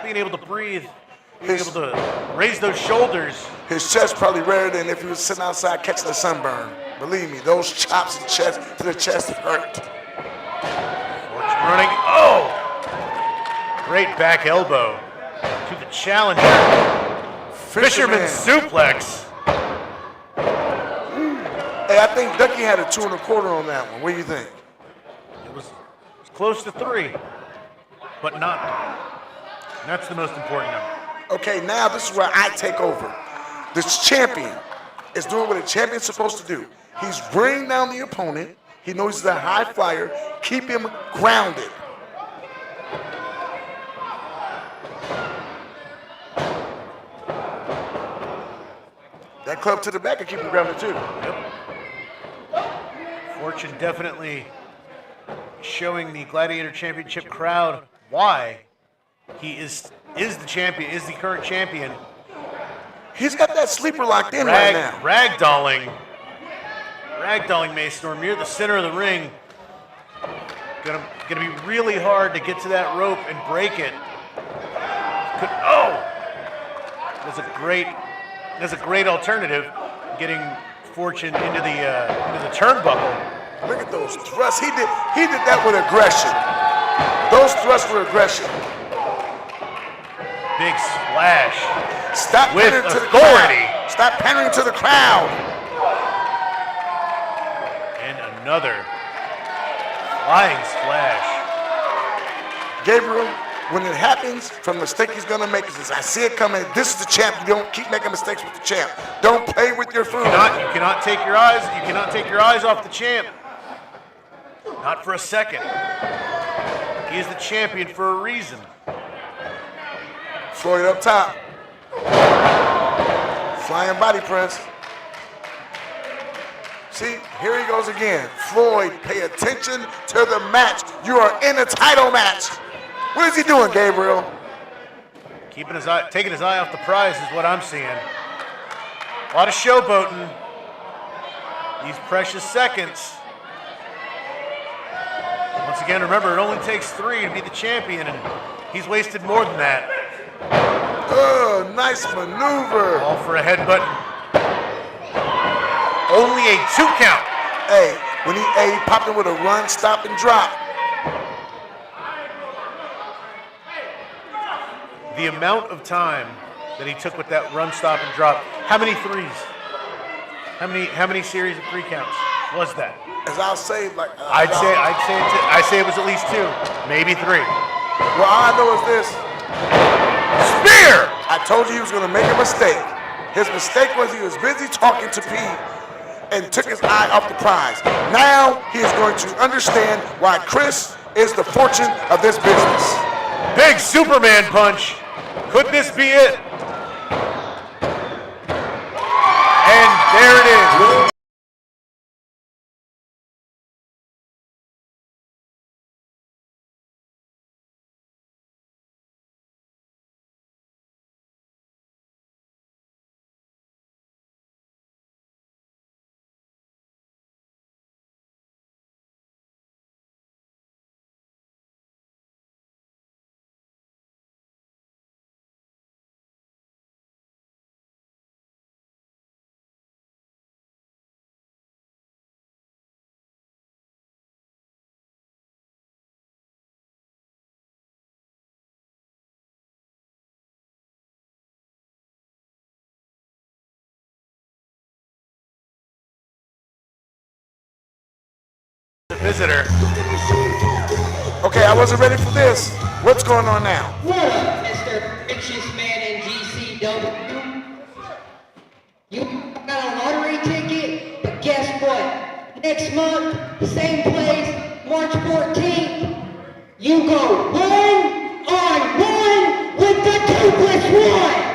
being able to breathe, being able to raise those shoulders. His chest probably redder than if he was sitting outside catching a sunburn. Believe me, those chops and chest to the chest hurt. Fortune running. Oh! Great back elbow to the challenger. Fisherman suplex. Hey, I think Ducky had a 2 1/4 on that one. What do you think? It was close to 3, but not. And that's the most important number. Okay, now this is where I take over. This champion is doing what a champion's supposed to do. He's bringing down the opponent. He knows he's a high flyer. Keep him grounded. That club to the back can keep him grounded too. Yep. Fortune definitely showing the Gladiator Championship crowd why he is the champion, is the current champion. He's got that sleeper locked in right now. Ragdolling Mace Storm near the center of the ring. Gonna be really hard to get to that rope and break it. That's a great alternative, getting Fortune into the turnbuckle. Look at those thrusts. He did that with aggression. Those thrusts were aggression. Big splash. Stop with pandering to the authority. crowd. Stop pandering to the crowd. And another flying splash. Gabriel, when it happens, from the mistake he's gonna make, is I see it coming. This is the champ. You don't keep making mistakes with the champ. Don't play with your food. You cannot take your eyes off the champ. Not for a second. He is the champion for a reason. Floyd up top. Flying body press. See, here he goes again. Floyd, pay attention to the match. You are in a title match. What is he doing, Gabriel? Taking his eye off the prize is what I'm seeing. A lot of showboating. These precious seconds. Once again, remember, it only takes 3 to be the champion, and he's wasted more than that. Oh, nice maneuver. All for a headbutt. Only a 2 count. Hey, when he popped in with a run, stop, and drop. The amount of time that he took with that run, stop, and drop. How many 3s? How many series of 3 counts was that? As I'll say, like I'd say it was at least 2, maybe 3. Well, all I know is this. Spear! I told you he was going to make a mistake. His mistake was he was busy talking to Pete and took his eye off the prize. Now he is going to understand why Chris is the fortune of this business. Big Superman punch. Could this be it? And there it is. Visitor. Okay, I wasn't ready for this. What's going on now? What up, Mr. Richest Man in GCW? You got a lottery ticket, but guess what? Next month, same place, March 14th, you go 1-on-1 with the 2+1.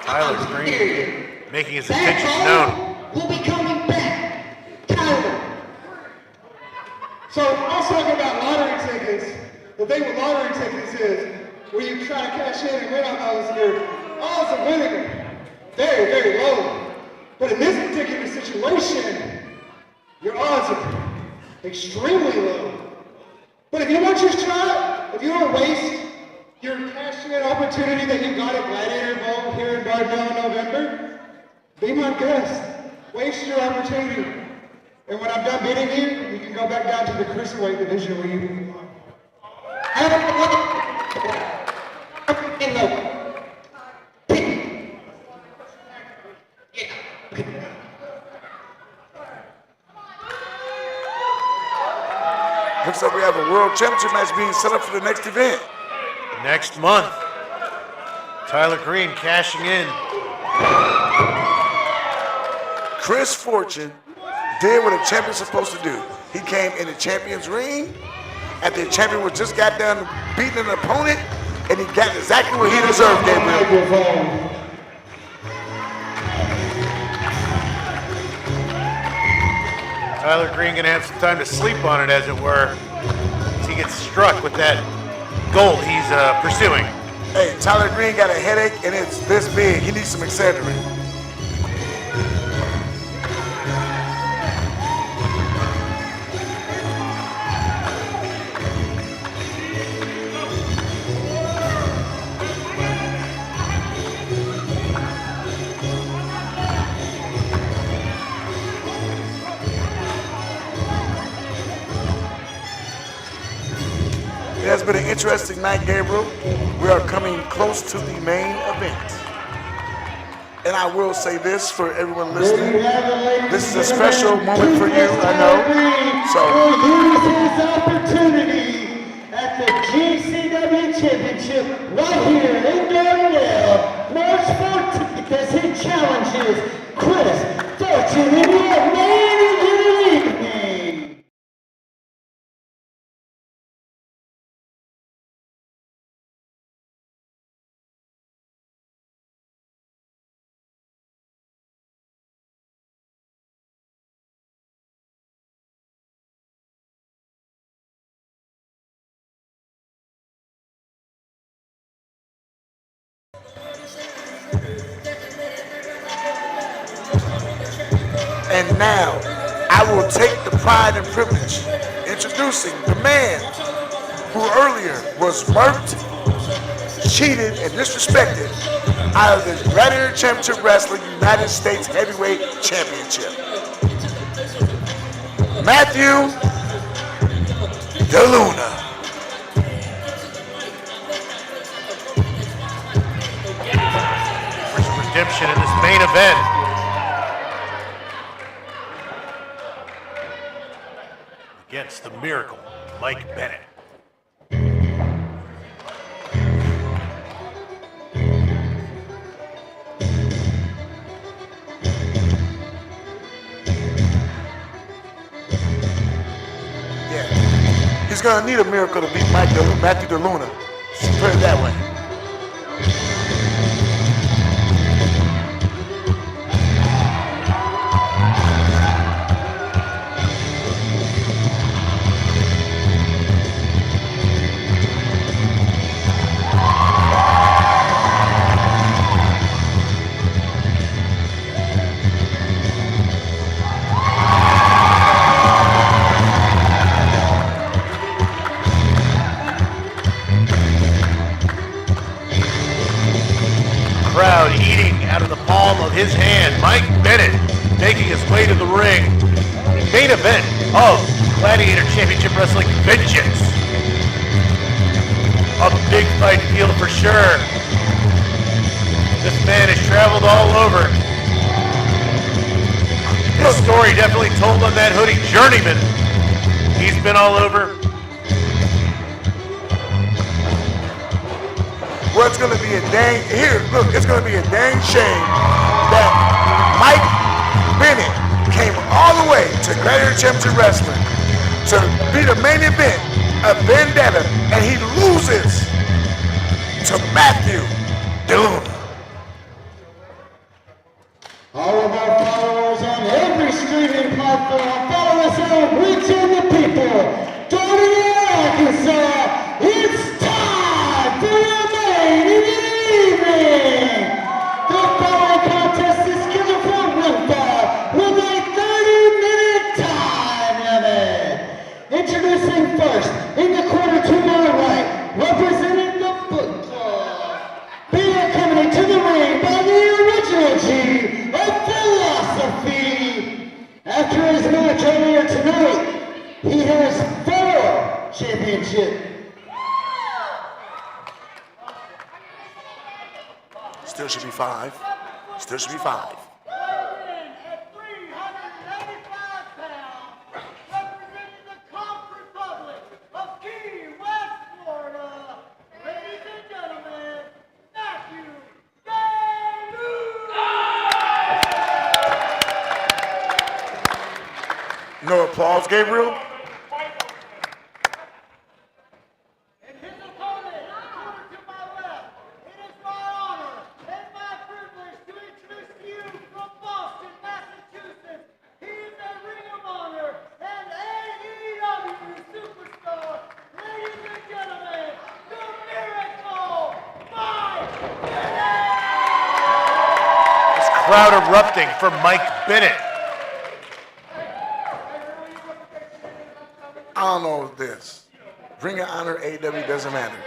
Tyler Green making his intentions known. We'll be coming back. Tyler. So I was talking about lottery tickets. The thing with lottery tickets is when you try to cash in and win on those, your odds of winning are very, very low. But in this particular situation, your odds are extremely low. But if you want your shot, if you don't waste your cash-in opportunity that you got at Gladiator Bowl here in Gardner in November, be my guest. Waste your opportunity. And when I'm done beating you, you can go back down to the cruiserweight division where you belong. Looks like we have a world championship match being set up for the next event. Next month, Tyler Green cashing in. Chris Fortune did what a champion's supposed to do. He came in the champion's ring after the champion was just got done beating an opponent, and he got exactly what he deserved, Gabriel. Tyler Green gonna have some time to sleep on it, as it were, as he gets struck with that goal he's pursuing. Hey, Tyler Green got a headache, and it's this big. He needs some Excedrin. It has been an interesting night, Gabriel. We are coming close to the main event. And I will say this for everyone listening. This is a special moment for you, I know. Use his opportunity at the GCW Championship right here in Darnell, March 14th, as he challenges Chris Fortune in the main event. And now, I will take the pride and privilege introducing the man who earlier was murked, cheated, and disrespected out of the Gladiator Championship Wrestling United States Heavyweight Championship. Matthew DeLuna. For some redemption in this main event. Against the Miracle, Mike Bennett. Yeah, he's gonna need a miracle to beat Matthew DeLuna. Let's put it that way. Crowd eating out of the palm of his hand. Mike Bennett making his way to the ring. Main event of Gladiator Championship Wrestling Vengeance. A big fight field for sure. This man has traveled all over. His story definitely told on that hoodie. Journeyman. He's been all over. Well, it's going to be a dang, here, look, it's going to be a dang shame that Mike Bennett came all the way to Gladiator Championship Wrestling to be the main event of Vendetta, and he loses to Matthew DeLuna. All of our followers on every streaming platform, follow us on Reaching the People, Darnell, Arkansas, Championship. Still should be 5. Still should be 5. Weighing at 395 pounds, representing the Conch Republic of Key West, Florida, ladies and gentlemen, Matthew Gaylord. No applause, Gabriel. And his opponent, over to my left, it is my honor and my privilege to introduce to you from Boston, Massachusetts. He is a Ring of Honor and AEW superstar. Ladies and gentlemen, the Miracle, Mike Bennett! This crowd erupting for Mike Bennett. I don't know this. Ring of Honor, AEW, doesn't matter.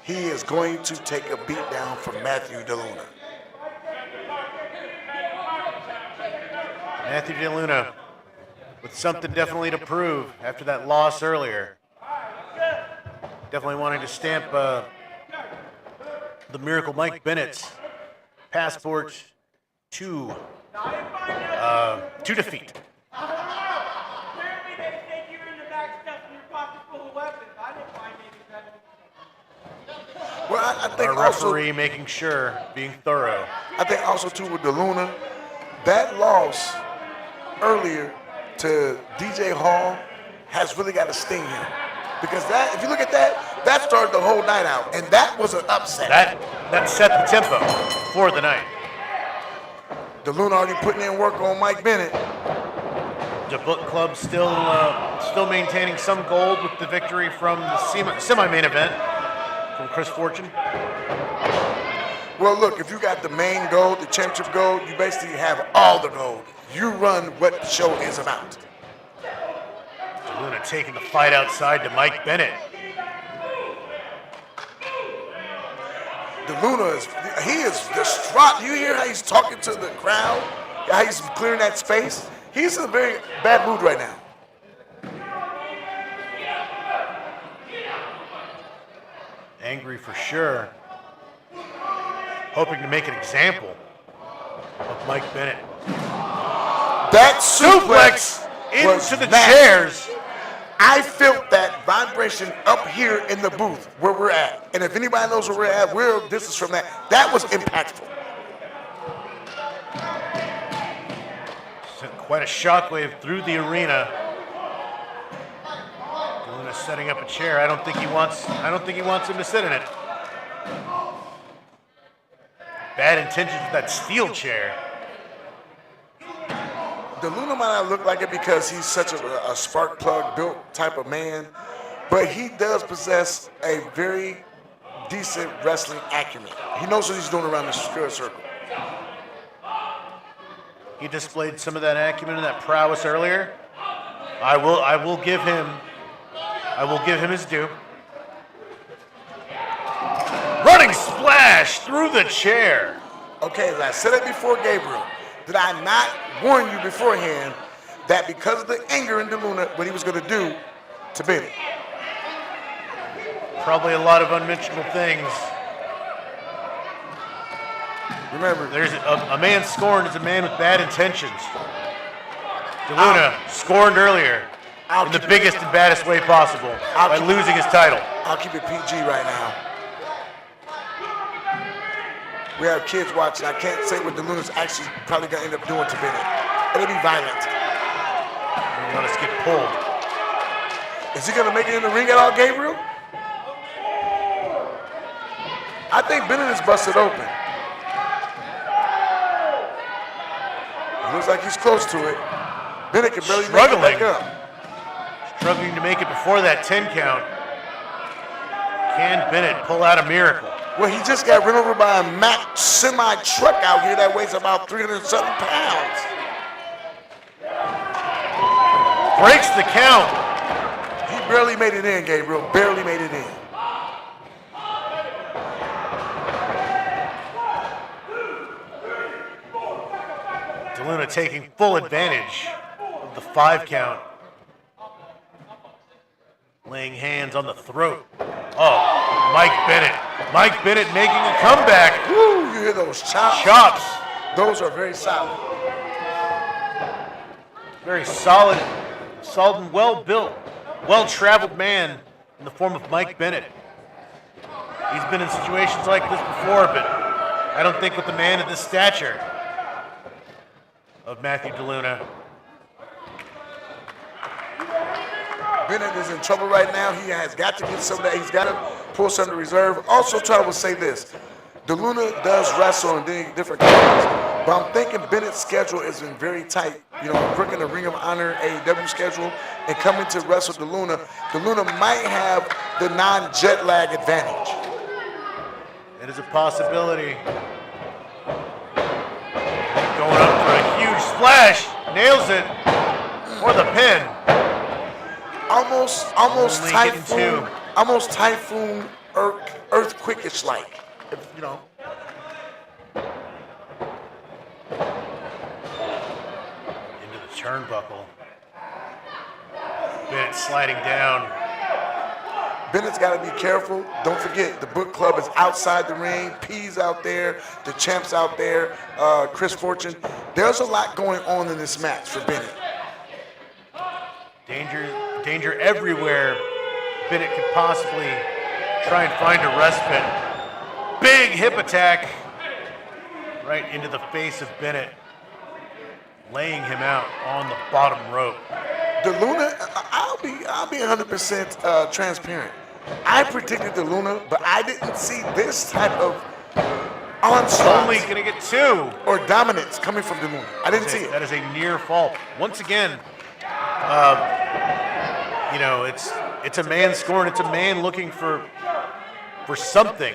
He is going to take a beat down from Matthew DeLuna. Matthew DeLuna with something definitely to prove after that loss earlier. Definitely wanting to stamp the Miracle Mike Bennett's passport to defeat. Apparently they said you were in the back stuffing your pocket full of weapons. I didn't find anything. Well, I think Our referee making sure, being thorough. I think also too with DeLuna, that loss earlier to DJ Hall has really got to sting him. Because that, if you look at that, that started the whole night out. And that was an upset. That set the tempo for the night. DeLuna already putting in work on Mike Bennett. The book club still maintaining some gold with the victory from the semi-main event from Chris Fortune. Well, look, if you got the main gold, the championship gold, you basically have all the gold. You run what the show is about. Luna taking the fight outside to Mike Bennett. DeLuna he is distraught. You hear how he's talking to the crowd? How he's clearing that space? He's in a very bad mood right now. Angry for sure. Hoping to make an example of Mike Bennett. That suplex into the nasty. chairs. I felt that vibration up here in the booth where we're at. And if anybody knows where we're at, we're a distance from that. That was impactful. Sent quite a shockwave through the arena. Luna setting up a chair. I don't think he wants him to sit in it. Bad intentions with that steel chair. DeLuna might not look like it because he's such a spark plug built type of man, but he does possess a very decent wrestling acumen. He knows what he's doing around the square circle. He displayed some of that acumen and that prowess earlier. I will give him his due. Running splash through the chair. Okay, as I said it before, Gabriel, did I not warn you beforehand that because of the anger in DeLuna, what he was going to do to Benny? Probably a lot of unmentionable things. Remember, There's a man scorned is a man with bad intentions. DeLuna scorned earlier in the biggest and baddest way possible by losing his title. I'll keep it PG right now. We have kids watching. I can't say what DeLuna's actually probably going to end up doing to Benny. It'll be violent. You want us to get pulled. Is he going to make it in the ring at all, Gabriel? I think Bennett is busted open. It looks like he's close to it. Bennett can barely make it back up. Struggling to make it before that 10 count. Can Bennett pull out a miracle? Well, he just got run over by a Mack semi-truck out here that weighs about 300-something pounds. Breaks the count. He barely made it in, Gabriel. Barely made it in. DeLuna taking full advantage of the 5 count. laying hands on the throat. Oh, Mike Bennett. Mike Bennett making a comeback. Woo, you hear those chops? Chops. Those are very solid. Very solid and well-built, well-traveled man in the form of Mike Bennett. He's been in situations like this before, but I don't think with the man of this stature of Matthew DeLuna. Bennett is in trouble right now. He has got to get some of that. He's got to pull some to reserve. Also, try to say this. DeLuna does wrestle in different companies, but I'm thinking Bennett's schedule has been very tight. You know, working the Ring of Honor AEW schedule and coming to wrestle DeLuna. DeLuna might have the non-jet lag advantage. It is a possibility. Going up for a huge splash. Nails it. Or the pin. Almost Only hitting typhoon, two. almost typhoon earthquake-ish like, you know. Into the turnbuckle. Bennett sliding down. Bennett's got to be careful. Don't forget, the book club is outside the ring. P's out there. The champ's out there. Chris Fortune. There's a lot going on in this match for Bennett. Danger everywhere. Bennett could possibly try and find a respite. Big hip attack right into the face of Bennett, laying him out on the bottom rope. DeLuna, I'll be 100% transparent. I predicted DeLuna, but I didn't see this type of onslaught Only gonna get two. or dominance coming from DeLuna. I didn't see it. That is a near fall. Once again, you know, it's a man scoring. It's a man looking for something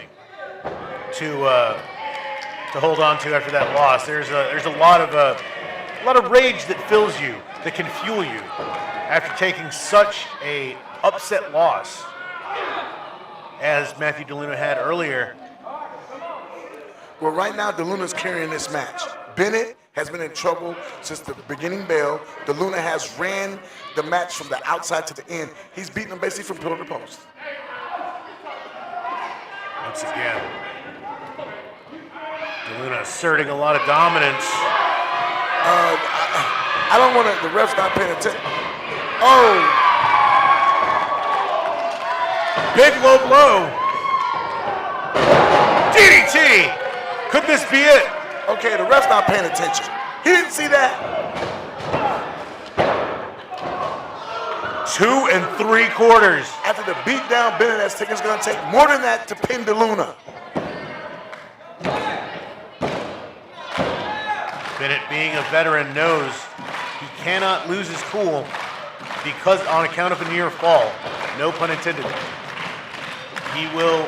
to hold on to after that loss. There's a lot of rage that fills you, that can fuel you after taking such a upset loss as Matthew DeLuna had earlier. Well, right now, DeLuna's carrying this match. Bennett has been in trouble since the beginning bell. DeLuna has ran the match from the outside to the end. He's beaten him basically from pillar to post. Once again, DeLuna asserting a lot of dominance. I don't want to, the ref's not paying attention. Oh, Big low blow. DDT. Could this be it? okay, the ref's not paying attention. He didn't see that. 2 3/4. After the beatdown Bennett has taken, it's going to take more than that to pin DeLuna. Bennett, being a veteran, knows he cannot lose his cool because on account of a near fall. No pun intended. He will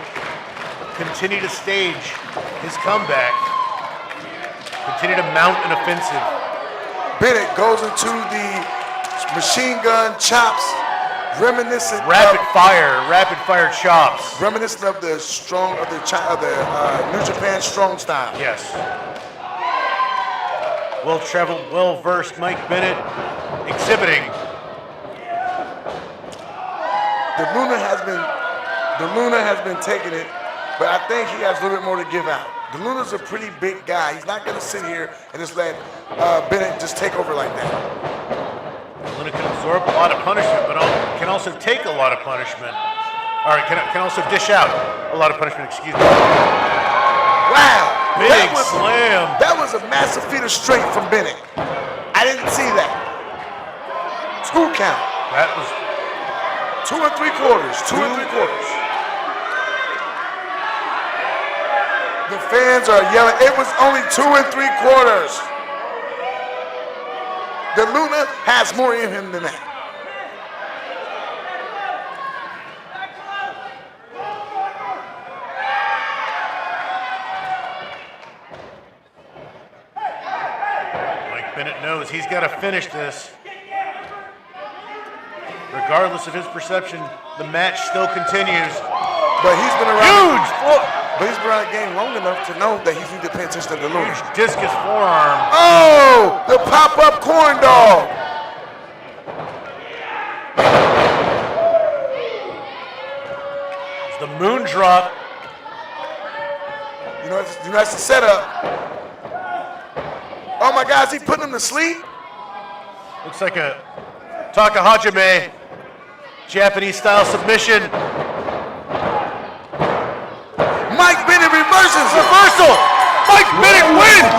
continue to stage his comeback, continue to mount an offensive. Bennett goes into the machine gun chops, reminiscent Rapid fire chops. reminiscent of the strong of the New Japan strong style. Yes. Well-traveled, well-versed Mike Bennett exhibiting. DeLuna has been taking it, but I think he has a little bit more to give out. DeLuna's a pretty big guy. He's not going to sit here and just let Bennett just take over like that. DeLuna can absorb a lot of punishment, but can also take a lot of punishment. All right, can also dish out a lot of punishment, excuse me. Wow! Big slam. That was a massive feat of strength from Bennett. I didn't see that. 2 count. That was 2 3/4. 2 3/4. The fans are yelling. It was only 2 3/4. DeLuna has more in him than that. Mike Bennett knows he's got to finish this. Regardless of his perception, the match still continues. But he's been around. Huge! But he's been around the game long enough to know that he needs to pay attention to DeLuna. Huge discus forearm. Oh, the pop-up corn dog. The moon drop. You know that's the setup. Oh my God, is he putting him to sleep? Looks like a Takahajime Japanese-style submission. Mike Bennett reverses it. Reversal! Mike Bennett wins!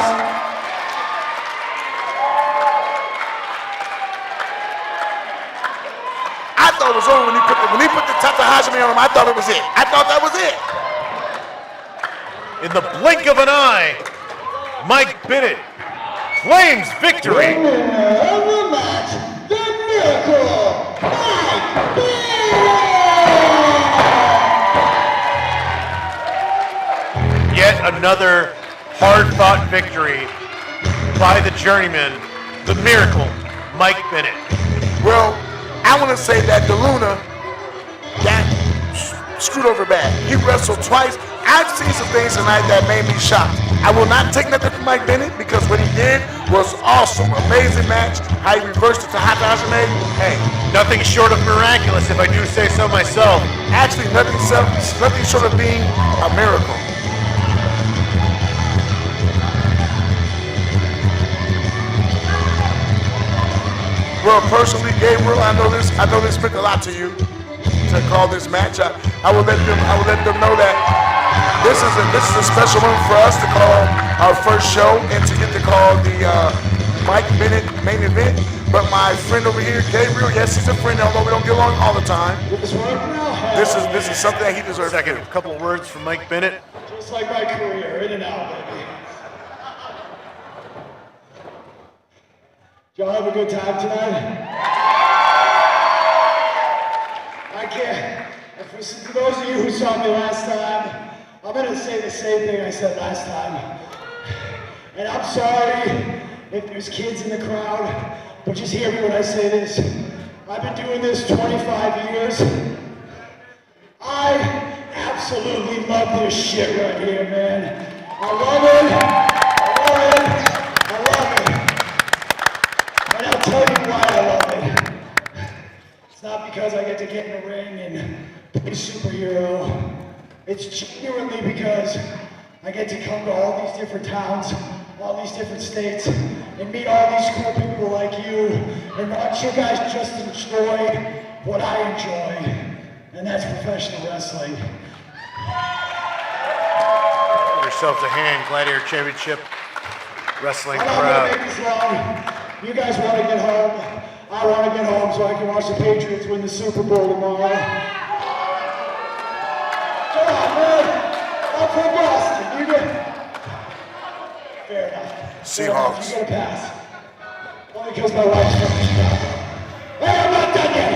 I thought it was over when he put the Takahajime on him. I thought it was it. I thought that was it. In the blink of an eye, Mike Bennett claims victory. Winner of the match, the Miracle, Mike Bennett! Yet another hard-fought victory by the journeyman, the Miracle, Mike Bennett. Well, I want to say that DeLuna got screwed over bad. He wrestled twice. I've seen some things tonight that made me shocked. I will not take nothing from Mike Bennett because what he did was awesome. Amazing match. How he reversed it to Takahajime. Hey, Nothing short of miraculous, if I do say so myself. actually nothing short of being a miracle. Well, personally, Gabriel, I know this meant a lot to you to call this match. I will let them know that this is a special one for us to call our first show and to get to call the Mike Bennett main event. But my friend over here, Gabriel, yes, he's a friend, although we don't get along all the time. This is something that he deserves. Second, a couple of words from Mike Bennett. Just like my career, in and out, baby. Did y'all have a good time tonight? I can't. For those of you who saw me last time, I'm going to say the same thing I said last time. And I'm sorry if there's kids in the crowd, but just hear me when I say this. I've been doing this 25 years. I absolutely love this shit right here, man. I love it. I love it. I love it. And I'll tell you why I love it. It's not because I get to get in the ring and be a superhero. It's genuinely because I get to come to all these different towns, all these different states, and meet all these cool people like you, and watch you guys just enjoy what I enjoy, and that's professional wrestling. Give yourselves a hand, Gladiator Championship Wrestling I'm not crowd. gonna make this long. You guys want to get home. I want to get home so I can watch the Patriots win the Super Bowl tomorrow. Come on, man. I'm from Boston. You get... Fair enough. Seahawks. You get a pass. Only because my wife's from Chicago. Hey, I'm not done yet.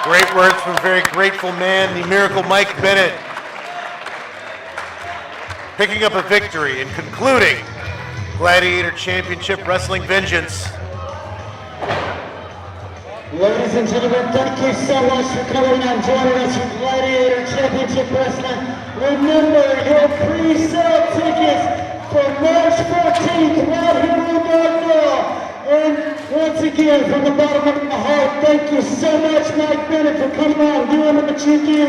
Great words from a very grateful man, the Miracle Mike Bennett. Picking up a victory and concluding Gladiator Championship Wrestling Vengeance. Ladies and gentlemen, thank you so much for coming and joining us for Gladiator Championship Wrestling. Remember, your pre-sale tickets for March 14th right here in Vendetta. And once again, from the bottom of my heart, thank you so much, Mike Bennett, for coming on and doing what you do.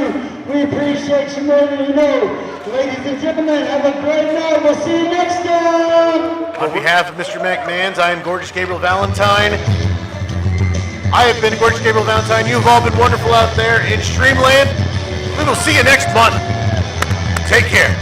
We appreciate you more than you know. Ladies and gentlemen, have a great night. We'll see you next time. On behalf of Mr. McMahon's, I am Gorgeous Gabriel Valentine. I have been Gorgeous Gabriel Valentine. You've all been wonderful out there in Streamland. We will see you next month. Take care.